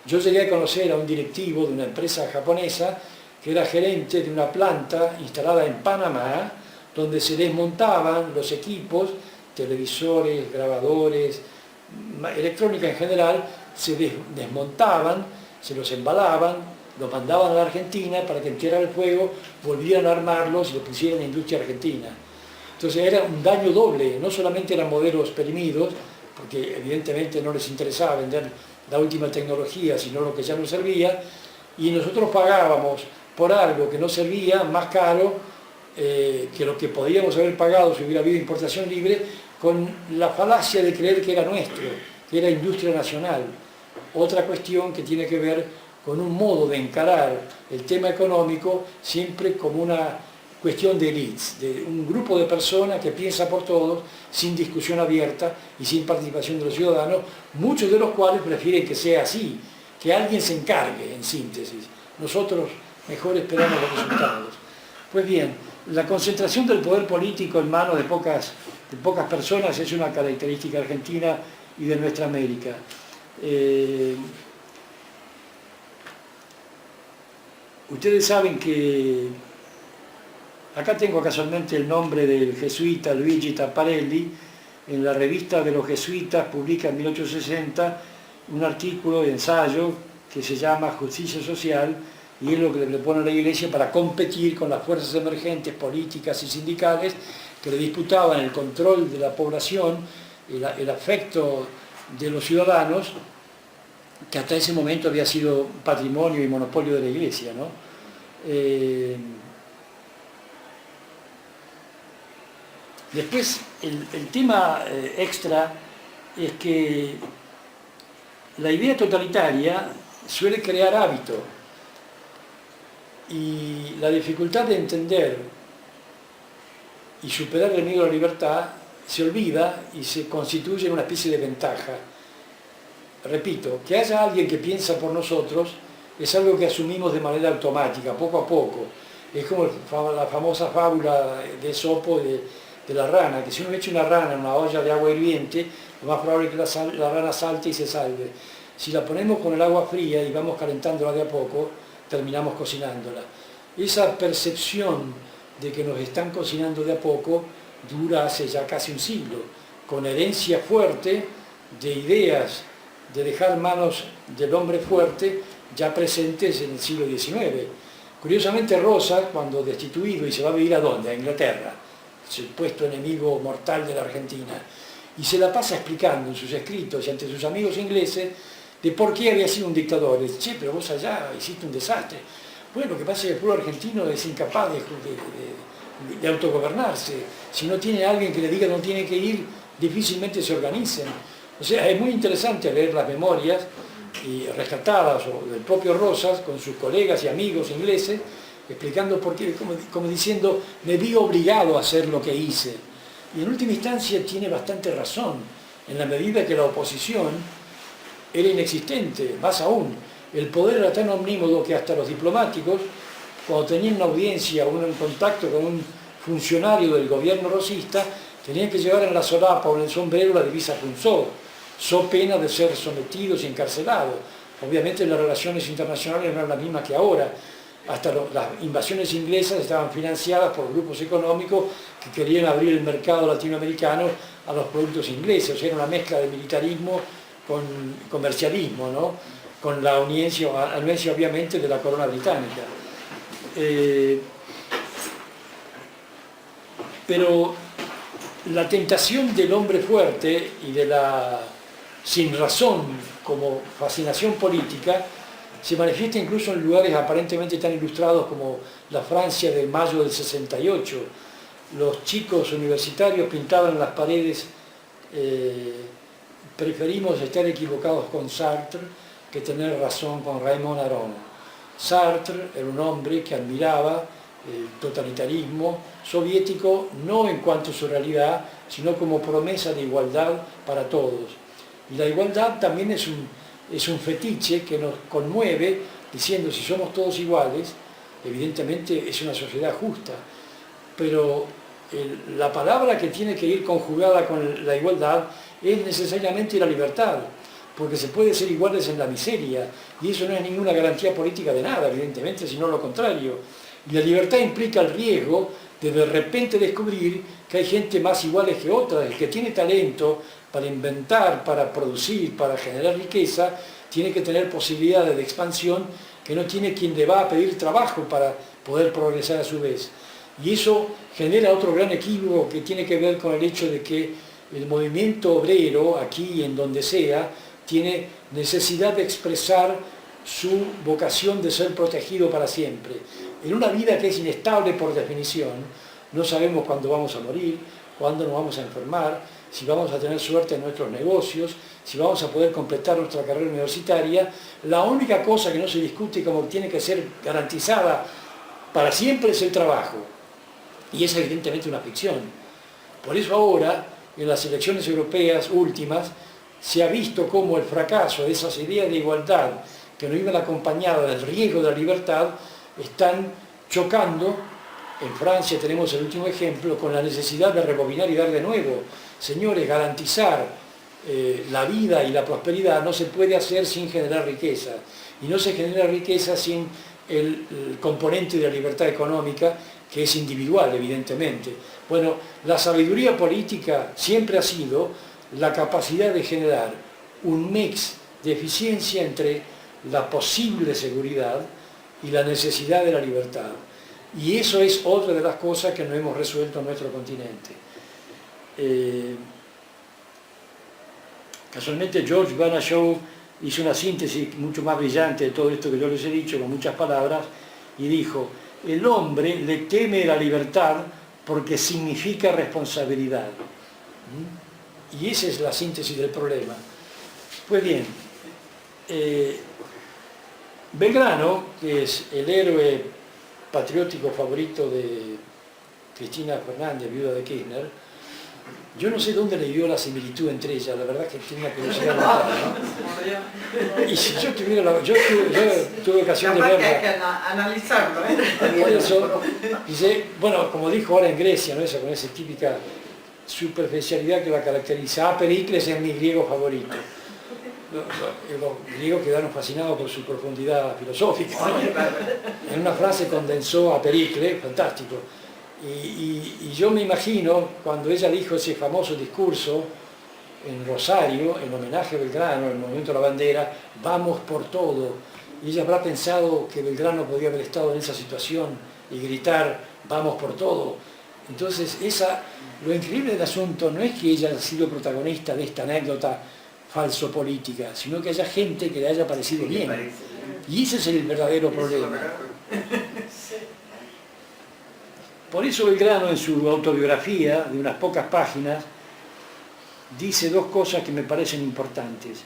Yo llegué a conocer a un directivo de una empresa japonesa que era gerente de una planta instalada en Panamá, donde se desmontaban los equipos, televisores, grabadores, electrónica en general, se desmontaban, se los embalaban, los mandaban a la Argentina para que en Tierra del Fuego volvieran a armarlos y los pusieran en la industria argentina. Entonces era un daño doble, no solamente eran modelos perimidos, porque evidentemente no les interesaba vender la última tecnología, sino lo que ya no servía, y nosotros pagábamos por algo que no servía más caro que lo que podríamos haber pagado si hubiera habido importación libre, con la falacia de creer que era nuestro, que era industria nacional. Otra cuestión que tiene que ver con un modo de encarar el tema económico siempre como una cuestión de élites, de un grupo de personas que piensa por todos, sin discusión abierta y sin participación de los ciudadanos, muchos de los cuales prefieren que sea así, que alguien se encargue, en síntesis. Nosotros mejor esperamos los resultados. Pues bien, la concentración del poder político en manos de pocas personas es una característica argentina y de nuestra América. Ustedes saben que acá tengo casualmente el nombre del jesuita Luigi Tapparelli. En la revista de los jesuitas publica en 1860 un artículo de ensayo que se llama Justicia Social, y es lo que le pone a la Iglesia para competir con las fuerzas emergentes políticas y sindicales que le disputaban el control de la población, el afecto de los ciudadanos que hasta ese momento había sido patrimonio y monopolio de la Iglesia, ¿no? Después, el tema extra es que la idea totalitaria suele crear hábito, y la dificultad de entender y superar el miedo a la libertad se olvida y se constituye en una especie de ventaja. Repito, que haya alguien que piensa por nosotros es algo que asumimos de manera automática, poco a poco. Es como la famosa fábula de Esopo de la rana, que si uno echa una rana en una olla de agua hirviente, lo más probable es que la rana salte y se salve. Si la ponemos con el agua fría y vamos calentándola de a poco, terminamos cocinándola. Esa percepción de que nos están cocinando de a poco dura hace ya casi un siglo, con herencia fuerte de ideas de dejar manos del hombre fuerte ya presentes en el siglo XIX. Curiosamente Rosas, cuando destituido y se va a vivir ¿a dónde? A Inglaterra, supuesto enemigo mortal de la Argentina, y se la pasa explicando en sus escritos y ante sus amigos ingleses de por qué había sido un dictador. Dice, che, pero vos allá hiciste un desastre. Bueno, lo que pasa es que el pueblo argentino es incapaz de autogobernarse. Si no tiene alguien que le diga dónde tiene que ir, difícilmente se organicen. O sea, es muy interesante leer las memorias y rescatadas del propio Rosas con sus colegas y amigos ingleses, explicando por qué, como diciendo, me vi obligado a hacer lo que hice. Y en última instancia tiene bastante razón, en la medida que la oposición era inexistente. Más aún, el poder era tan omnímodo que hasta los diplomáticos, cuando tenían una audiencia o un contacto con un funcionario del gobierno rosista, tenían que llevar en la solapa o en el sombrero la divisa Punzó, so pena de ser sometidos y encarcelados. Obviamente las relaciones internacionales no eran las mismas que ahora. Hasta las invasiones inglesas estaban financiadas por grupos económicos que querían abrir el mercado latinoamericano a los productos ingleses. O sea, era una mezcla de militarismo con comercialismo, ¿no? Con la anuencia obviamente de la corona británica. Pero la tentación del hombre fuerte y de la sin razón como fascinación política se manifiesta incluso en lugares aparentemente tan ilustrados como la Francia de mayo del 68. Los chicos universitarios pintaban en las paredes preferimos estar equivocados con Sartre que tener razón con Raymond Aron. Sartre era un hombre que admiraba el totalitarismo soviético no en cuanto a su realidad, sino como promesa de igualdad para todos. Y la igualdad también es un fetiche que nos conmueve diciendo si somos todos iguales, evidentemente es una sociedad justa, pero la palabra que tiene que ir conjugada con la igualdad es necesariamente la libertad, porque se puede ser iguales en la miseria, y eso no es ninguna garantía política de nada, evidentemente, sino lo contrario. Y la libertad implica el riesgo de repente descubrir que hay gente más iguales que otras, que tiene talento para inventar, para producir, para generar riqueza, tiene que tener posibilidades de expansión que no tiene quien le va a pedir trabajo para poder progresar a su vez. Y eso genera otro gran equívoco que tiene que ver con el hecho de que el movimiento obrero, aquí y en donde sea, tiene necesidad de expresar su vocación de ser protegido para siempre. En una vida que es inestable por definición, no sabemos cuándo vamos a morir, cuándo nos vamos a enfermar, si vamos a tener suerte en nuestros negocios, si vamos a poder completar nuestra carrera universitaria. La única cosa que no se discute como tiene que ser garantizada para siempre es el trabajo. Y es evidentemente una ficción. Por eso ahora, en las elecciones europeas últimas, se ha visto cómo el fracaso de esas ideas de igualdad que no iban acompañadas del riesgo de la libertad están chocando. En Francia tenemos el último ejemplo con la necesidad de rebobinar y dar de nuevo. Señores, garantizar la vida y la prosperidad no se puede hacer sin generar riqueza. Y no se genera riqueza sin el componente de la libertad económica, que es individual, evidentemente. Bueno, la sabiduría política siempre ha sido la capacidad de generar un mix de eficiencia entre la posible seguridad y la necesidad de la libertad. Y eso es otra de las cosas que no hemos resuelto en nuestro continente. Casualmente George Bernard Shaw hizo una síntesis mucho más brillante de todo esto que yo les he dicho, con muchas palabras, y dijo: el hombre le teme la libertad porque significa responsabilidad. Y esa es la síntesis del problema. Pues bien, Belgrano, que es el héroe patriótico favorito de Cristina Fernández, viuda de Kirchner, yo no sé dónde le vio la similitud entre ellas, la verdad que tenía curiosidad notar, ¿no? Y si yo tuviera yo tuve ocasión de verla. Hay que analizarlo, ¿eh? Por eso, dice, bueno, como dijo ahora en Grecia, ¿no? Esa, con esa típica superficialidad que la caracteriza. Pericles es mi griego favorito. Los griegos quedaron fascinados por su profundidad filosófica, ¿no? En una frase condensó a Pericles, fantástico. Y yo me imagino cuando ella dijo ese famoso discurso en Rosario, en homenaje a Belgrano, en el movimiento de la bandera: vamos por todo. Y ella habrá pensado que Belgrano podía haber estado en esa situación y gritar: vamos por todo. Entonces, lo increíble del asunto no es que ella haya sido protagonista de esta anécdota falso-política, sino que haya gente que le haya parecido bien. Y ese es el verdadero problema. Por eso Belgrano, en su autobiografía de unas pocas páginas, dice dos cosas que me parecen importantes.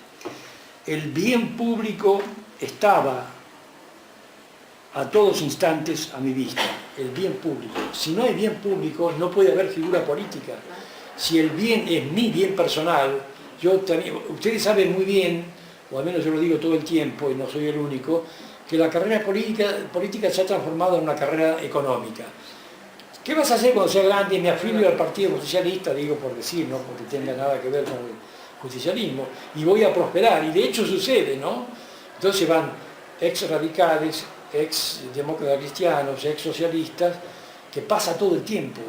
El bien público estaba a todos instantes a mi vista, el bien público. Si no hay bien público, no puede haber figura política. Si el bien es mi bien personal, ustedes saben muy bien, o al menos yo lo digo todo el tiempo y no soy el único, que la carrera política se ha transformado en una carrera económica. ¿Qué vas a hacer cuando sea grande y me afilio al Partido Justicialista? Digo por decir, no porque tenga nada que ver con el justicialismo, y voy a prosperar, y de hecho sucede, ¿no? Entonces van ex radicales, ex demócratas cristianos, ex socialistas, que pasa todo el tiempo,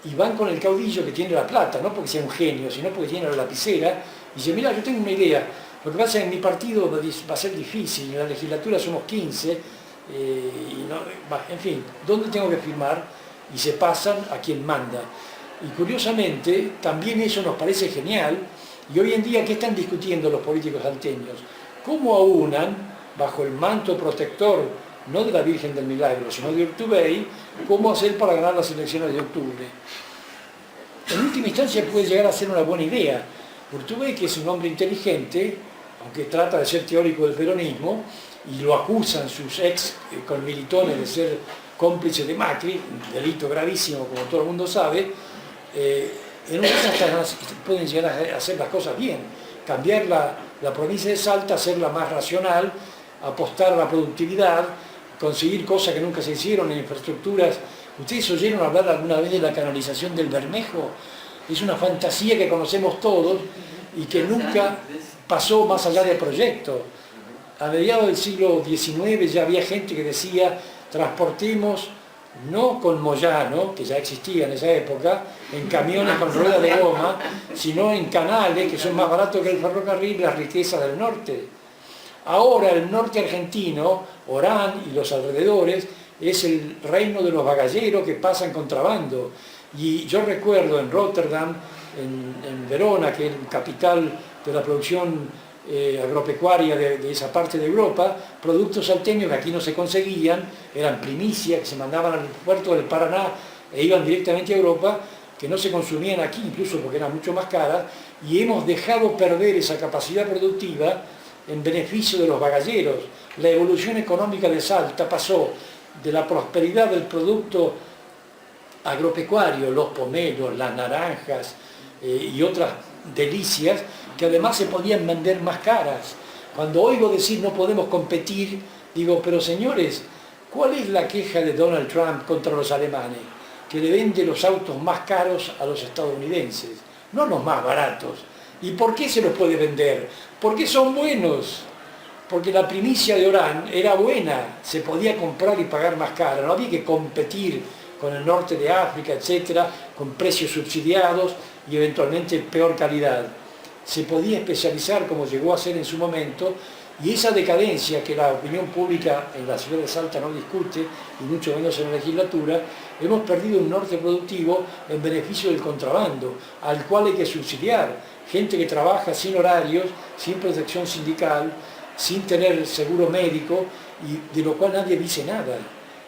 y van con el caudillo que tiene la plata, no porque sea un genio, sino porque tiene la lapicera, y dice: mira, yo tengo una idea, lo que pasa es que en mi partido va a ser difícil, en la legislatura somos 15, en fin, ¿dónde tengo que firmar? Y se pasan a quien manda. Y curiosamente, también eso nos parece genial, y hoy en día, ¿qué están discutiendo los políticos salteños? ¿Cómo aunan, bajo el manto protector, no de la Virgen del Milagro, sino de Urtubey, cómo hacer para ganar las elecciones de octubre? En última instancia puede llegar a ser una buena idea. Urtubey, que es un hombre inteligente, aunque trata de ser teórico del peronismo, y lo acusan sus ex conmilitones de ser cómplice de Macri, un delito gravísimo como todo el mundo sabe, en un caso pueden llegar a hacer las cosas bien, cambiar la provincia de Salta, hacerla más racional, apostar a la productividad, conseguir cosas que nunca se hicieron en infraestructuras. ¿Ustedes oyeron hablar alguna vez de la canalización del Bermejo? Es una fantasía que conocemos todos y que nunca pasó más allá del proyecto. A mediados del siglo XIX ya había gente que decía: transportemos no con Moyano, que ya existía en esa época, en camiones con ruedas de goma, sino en canales que son más baratos que el ferrocarril, las riquezas del norte. Ahora el norte argentino, Orán y los alrededores, es el reino de los bagalleros que pasan contrabando. Y yo recuerdo en Rotterdam, en Verona, que es capital de la producción agropecuaria de esa parte de Europa, productos salteños que aquí no se conseguían, eran primicias que se mandaban al puerto del Paraná e iban directamente a Europa, que no se consumían aquí, incluso porque eran mucho más caras, y hemos dejado perder esa capacidad productiva en beneficio de los bagalleros. La evolución económica de Salta pasó de la prosperidad del producto agropecuario, los pomelos, las naranjas y otras delicias, que además se podían vender más caras. Cuando oigo decir no podemos competir, digo: pero señores, ¿cuál es la queja de Donald Trump contra los alemanes? Que le vende los autos más caros a los estadounidenses, no los más baratos. ¿Y por qué se los puede vender? Porque son buenos. Porque la primicia de Orán era buena, se podía comprar y pagar más caro, no había que competir con el norte de África, etcétera, con precios subsidiados y eventualmente peor calidad. Se podía especializar como llegó a ser en su momento, y esa decadencia que la opinión pública en la ciudad de Salta no discute, y mucho menos en la legislatura, hemos perdido un norte productivo en beneficio del contrabando, al cual hay que subsidiar. gente que trabaja sin horarios, sin protección sindical, sin tener seguro médico, y de lo cual nadie dice nada.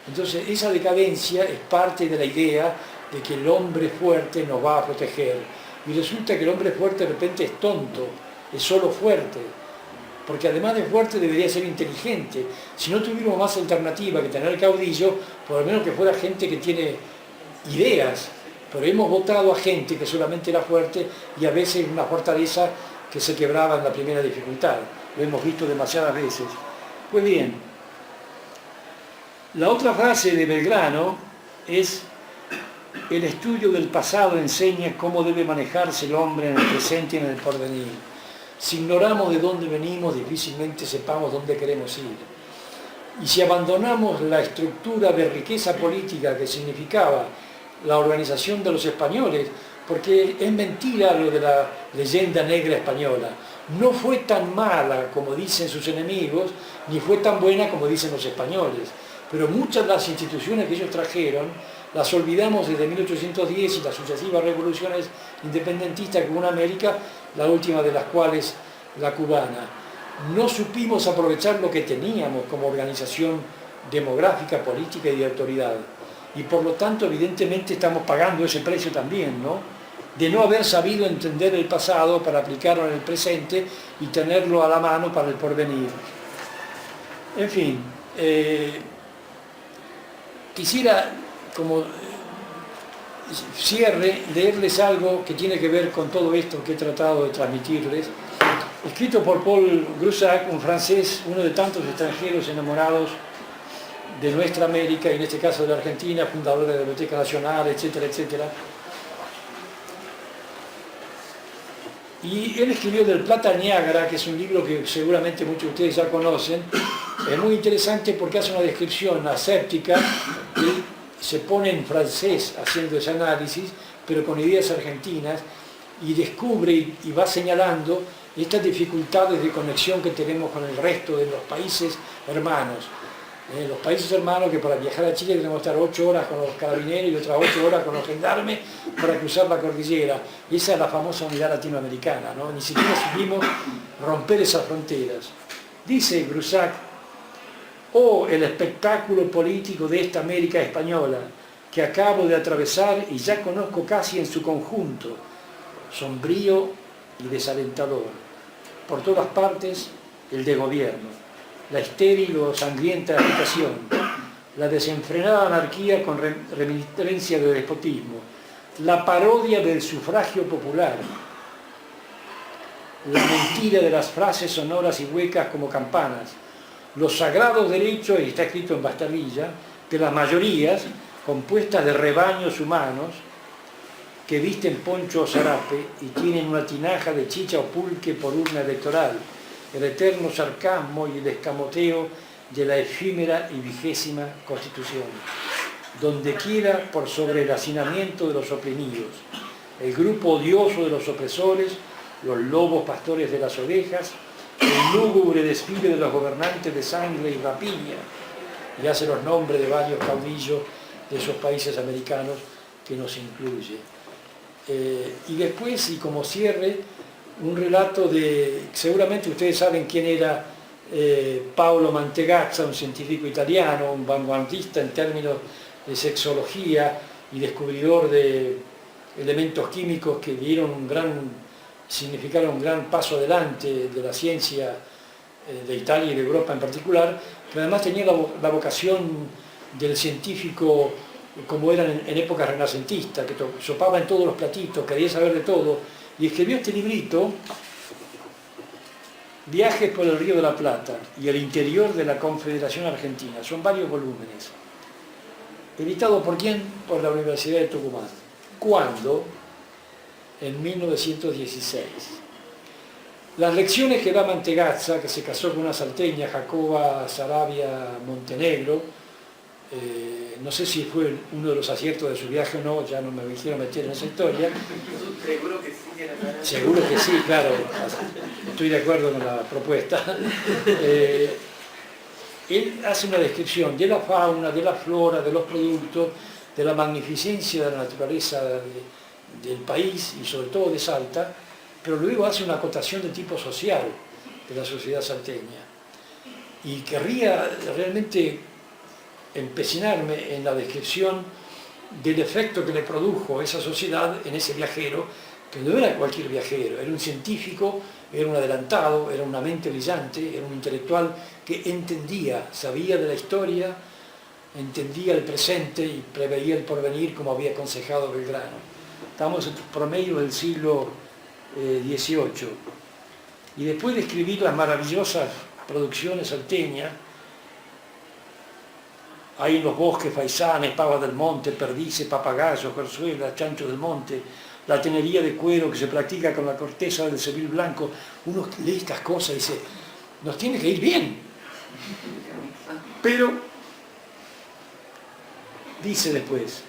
Entonces esa decadencia es parte de la idea de que el hombre fuerte nos va a proteger. Y resulta que el hombre fuerte de repente es tonto, es solo fuerte. Porque además de fuerte debería ser inteligente. Si no tuviéramos más alternativa que tener caudillo, por lo menos que fuera gente que tiene ideas. Pero hemos votado a gente que solamente era fuerte y a veces una fortaleza que se quebraba en la primera dificultad. Lo hemos visto demasiadas veces. Pues bien, la otra frase de Belgrano es: el estudio del pasado enseña cómo debe manejarse el hombre en el presente y en el porvenir. Si ignoramos de dónde venimos, difícilmente sepamos dónde queremos ir. Y si abandonamos la estructura de riqueza política que significaba la organización de los españoles, porque es mentira lo de la leyenda negra española, no fue tan mala como dicen sus enemigos, ni fue tan buena como dicen los españoles, pero muchas de las instituciones que ellos trajeron las olvidamos desde 1810 y las sucesivas revoluciones independentistas que hubo en América, la última de las cuales la cubana. No supimos aprovechar lo que teníamos como organización demográfica, política y de autoridad. Y por lo tanto, evidentemente, estamos pagando ese precio también, ¿no? De no haber sabido entender el pasado para aplicarlo en el presente y tenerlo a la mano para el porvenir. En fin, quisiera, como cierre, leerles algo que tiene que ver con todo esto que he tratado de transmitirles, escrito por Paul Groussac, un francés, uno de tantos extranjeros enamorados de nuestra América, y en este caso de la Argentina, fundador de la Biblioteca Nacional, etcétera, etcétera. Y él escribió del Plata Niágara, que es un libro que seguramente muchos de ustedes ya conocen. Es muy interesante porque hace una descripción aséptica y se pone en francés haciendo ese análisis, pero con ideas argentinas, y descubre y va señalando estas dificultades de conexión que tenemos con el resto de los países hermanos. Los países hermanos, que para viajar a Chile tenemos que estar 8 horas con los carabineros y otras 8 horas con los gendarmes para cruzar la cordillera. Y esa es la famosa unidad latinoamericana, ¿no? Ni siquiera supimos romper esas fronteras. Dice Groussac: oh, el espectáculo político de esta América española que acabo de atravesar y ya conozco casi en su conjunto, sombrío y desalentador. Por todas partes, el de gobierno, la estéril o sangrienta agitación, la desenfrenada anarquía con reminiscencia de despotismo, la parodia del sufragio popular, la mentira de las frases sonoras y huecas como campanas, los sagrados derechos, y está escrito en bastarrilla, de las mayorías compuestas de rebaños humanos que visten poncho o zarape y tienen una tinaja de chicha o pulque por urna electoral, el eterno sarcasmo y el escamoteo de la efímera y vigésima Constitución, donde quiera por sobre el hacinamiento de los oprimidos, el grupo odioso de los opresores, los lobos pastores de las ovejas, el lúgubre desfile de los gobernantes de sangre y rapiña, y hace los nombres de varios caudillos de esos países americanos que nos incluye. Y después, y como cierre, un relato de, seguramente ustedes saben quién era Paolo Mantegazza, un científico italiano, un vanguardista en términos de sexología y descubridor de elementos químicos que significaron un gran paso adelante de la ciencia de Italia y de Europa en particular, pero además tenía la vocación del científico como era en épocas renacentistas, que sopaba en todos los platitos, quería saber de todo, y escribió este librito, Viajes por el Río de la Plata y el interior de la Confederación Argentina. Son varios volúmenes. ¿Editado por quién? Por la Universidad de Tucumán. ¿Cuándo? En 1916. Las lecciones que da Mantegazza, que se casó con una salteña, Jacoba Saravia Montenegro, no sé si fue uno de los aciertos de su viaje o no, ya no me quiero meter en esa historia. Seguro que sí. Seguro que sí, claro, estoy de acuerdo con la propuesta. Él hace una descripción de la fauna, de la flora, de los productos, de la magnificencia de la naturaleza del país y sobre todo de Salta, pero luego hace una acotación de tipo social de la sociedad salteña. Y querría realmente empecinarme en la descripción del efecto que le produjo esa sociedad en ese viajero, que no era cualquier viajero, era un científico, era un adelantado, era una mente brillante, era un intelectual que entendía, sabía de la historia, entendía el presente y preveía el porvenir, como había aconsejado Belgrano. Estamos en promedio del siglo XVIII. Y después de escribir las maravillosas producciones salteñas, hay en los bosques faisanes, pavas del monte, perdices, papagayos, berzuelas, chanchos del monte, la tenería de cuero que se practica con la corteza del cebil blanco. Uno lee estas cosas y dice, nos tiene que ir bien. Pero, dice después,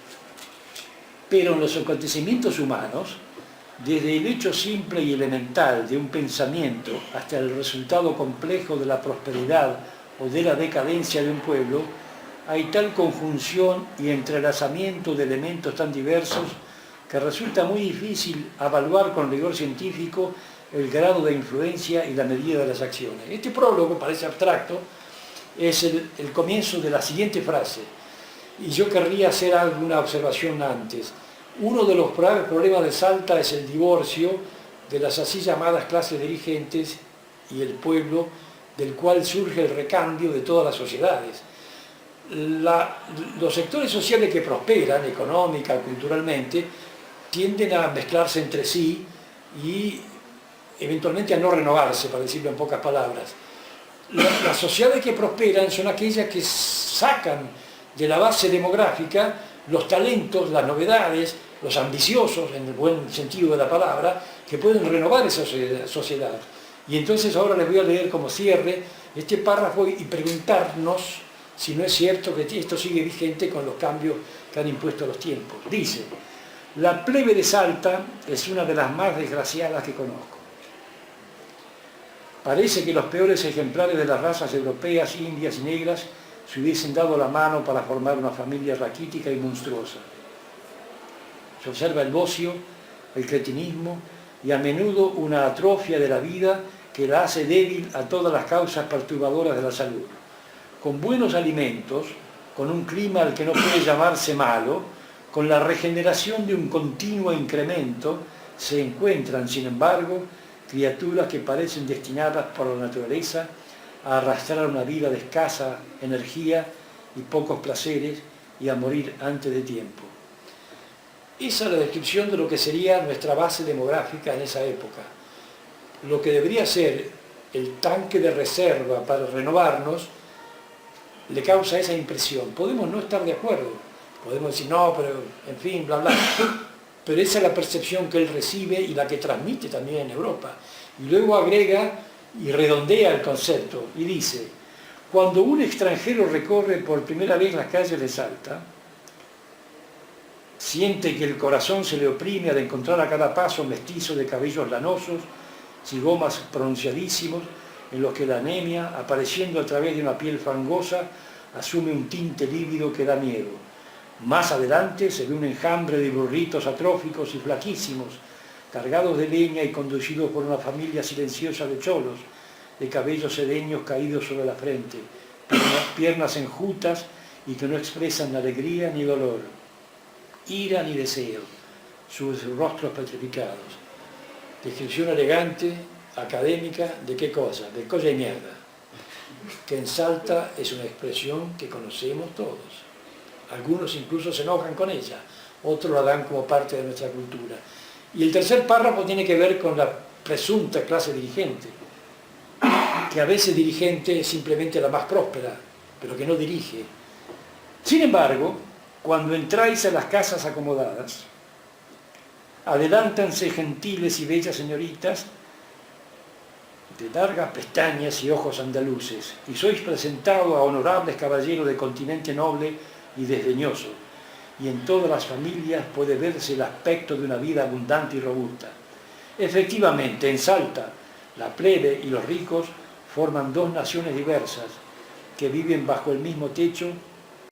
pero en los acontecimientos humanos, desde el hecho simple y elemental de un pensamiento hasta el resultado complejo de la prosperidad o de la decadencia de un pueblo, hay tal conjunción y entrelazamiento de elementos tan diversos que resulta muy difícil evaluar con rigor científico el grado de influencia y la medida de las acciones. Este prólogo, parece abstracto, es el comienzo de la siguiente frase, y yo querría hacer alguna observación antes. Uno de los problemas de Salta es el divorcio de las así llamadas clases dirigentes y el pueblo, del cual surge el recambio de todas las sociedades. Los sectores sociales que prosperan, económica, culturalmente, tienden a mezclarse entre sí y eventualmente a no renovarse, para decirlo en pocas palabras. Las sociedades que prosperan son aquellas que sacan de la base demográfica los talentos, las novedades, los ambiciosos, en el buen sentido de la palabra, que pueden renovar esa sociedad. Y entonces ahora les voy a leer como cierre este párrafo y preguntarnos si no es cierto que esto sigue vigente con los cambios que han impuesto los tiempos. Dice, la plebe de Salta es una de las más desgraciadas que conozco. Parece que los peores ejemplares de las razas europeas, indias y negras se hubiesen dado la mano para formar una familia raquítica y monstruosa. Se observa el bocio, el cretinismo y a menudo una atrofia de la vida que la hace débil a todas las causas perturbadoras de la salud. Con buenos alimentos, con un clima al que no puede llamarse malo, con la regeneración de un continuo incremento, se encuentran, sin embargo, criaturas que parecen destinadas por la naturaleza a arrastrar una vida de escasa energía y pocos placeres y a morir antes de tiempo. Esa es la descripción de lo que sería nuestra base demográfica en esa época. Lo que debería ser el tanque de reserva para renovarnos le causa esa impresión. Podemos no estar de acuerdo, podemos decir no, pero en fin, bla, bla. Pero esa es la percepción que él recibe y la que transmite también en Europa. Y luego agrega y redondea el concepto y dice, cuando un extranjero recorre por primera vez las calles de Salta, siente que el corazón se le oprime al encontrar a cada paso mestizos de cabellos lanosos, cigomas pronunciadísimos, en los que la anemia, apareciendo a través de una piel fangosa, asume un tinte lívido que da miedo. Más adelante se ve un enjambre de burritos atróficos y flaquísimos, cargados de leña y conducidos por una familia silenciosa de cholos, de cabellos sedeños caídos sobre la frente, piernas enjutas y que no expresan alegría ni dolor, ira ni deseo, sus rostros petrificados. Descripción elegante, académica, ¿de qué cosa? De colla y mierda, que en Salta es una expresión que conocemos todos. Algunos incluso se enojan con ella, otros la dan como parte de nuestra cultura. Y el tercer párrafo tiene que ver con la presunta clase dirigente, que a veces dirigente es simplemente la más próspera, pero que no dirige. Sin embargo, cuando entráis a las casas acomodadas, adelántanse gentiles y bellas señoritas de largas pestañas y ojos andaluces, y sois presentados a honorables caballeros de continente noble y desdeñoso, y en todas las familias puede verse el aspecto de una vida abundante y robusta. Efectivamente, en Salta, la plebe y los ricos forman dos naciones diversas que viven bajo el mismo techo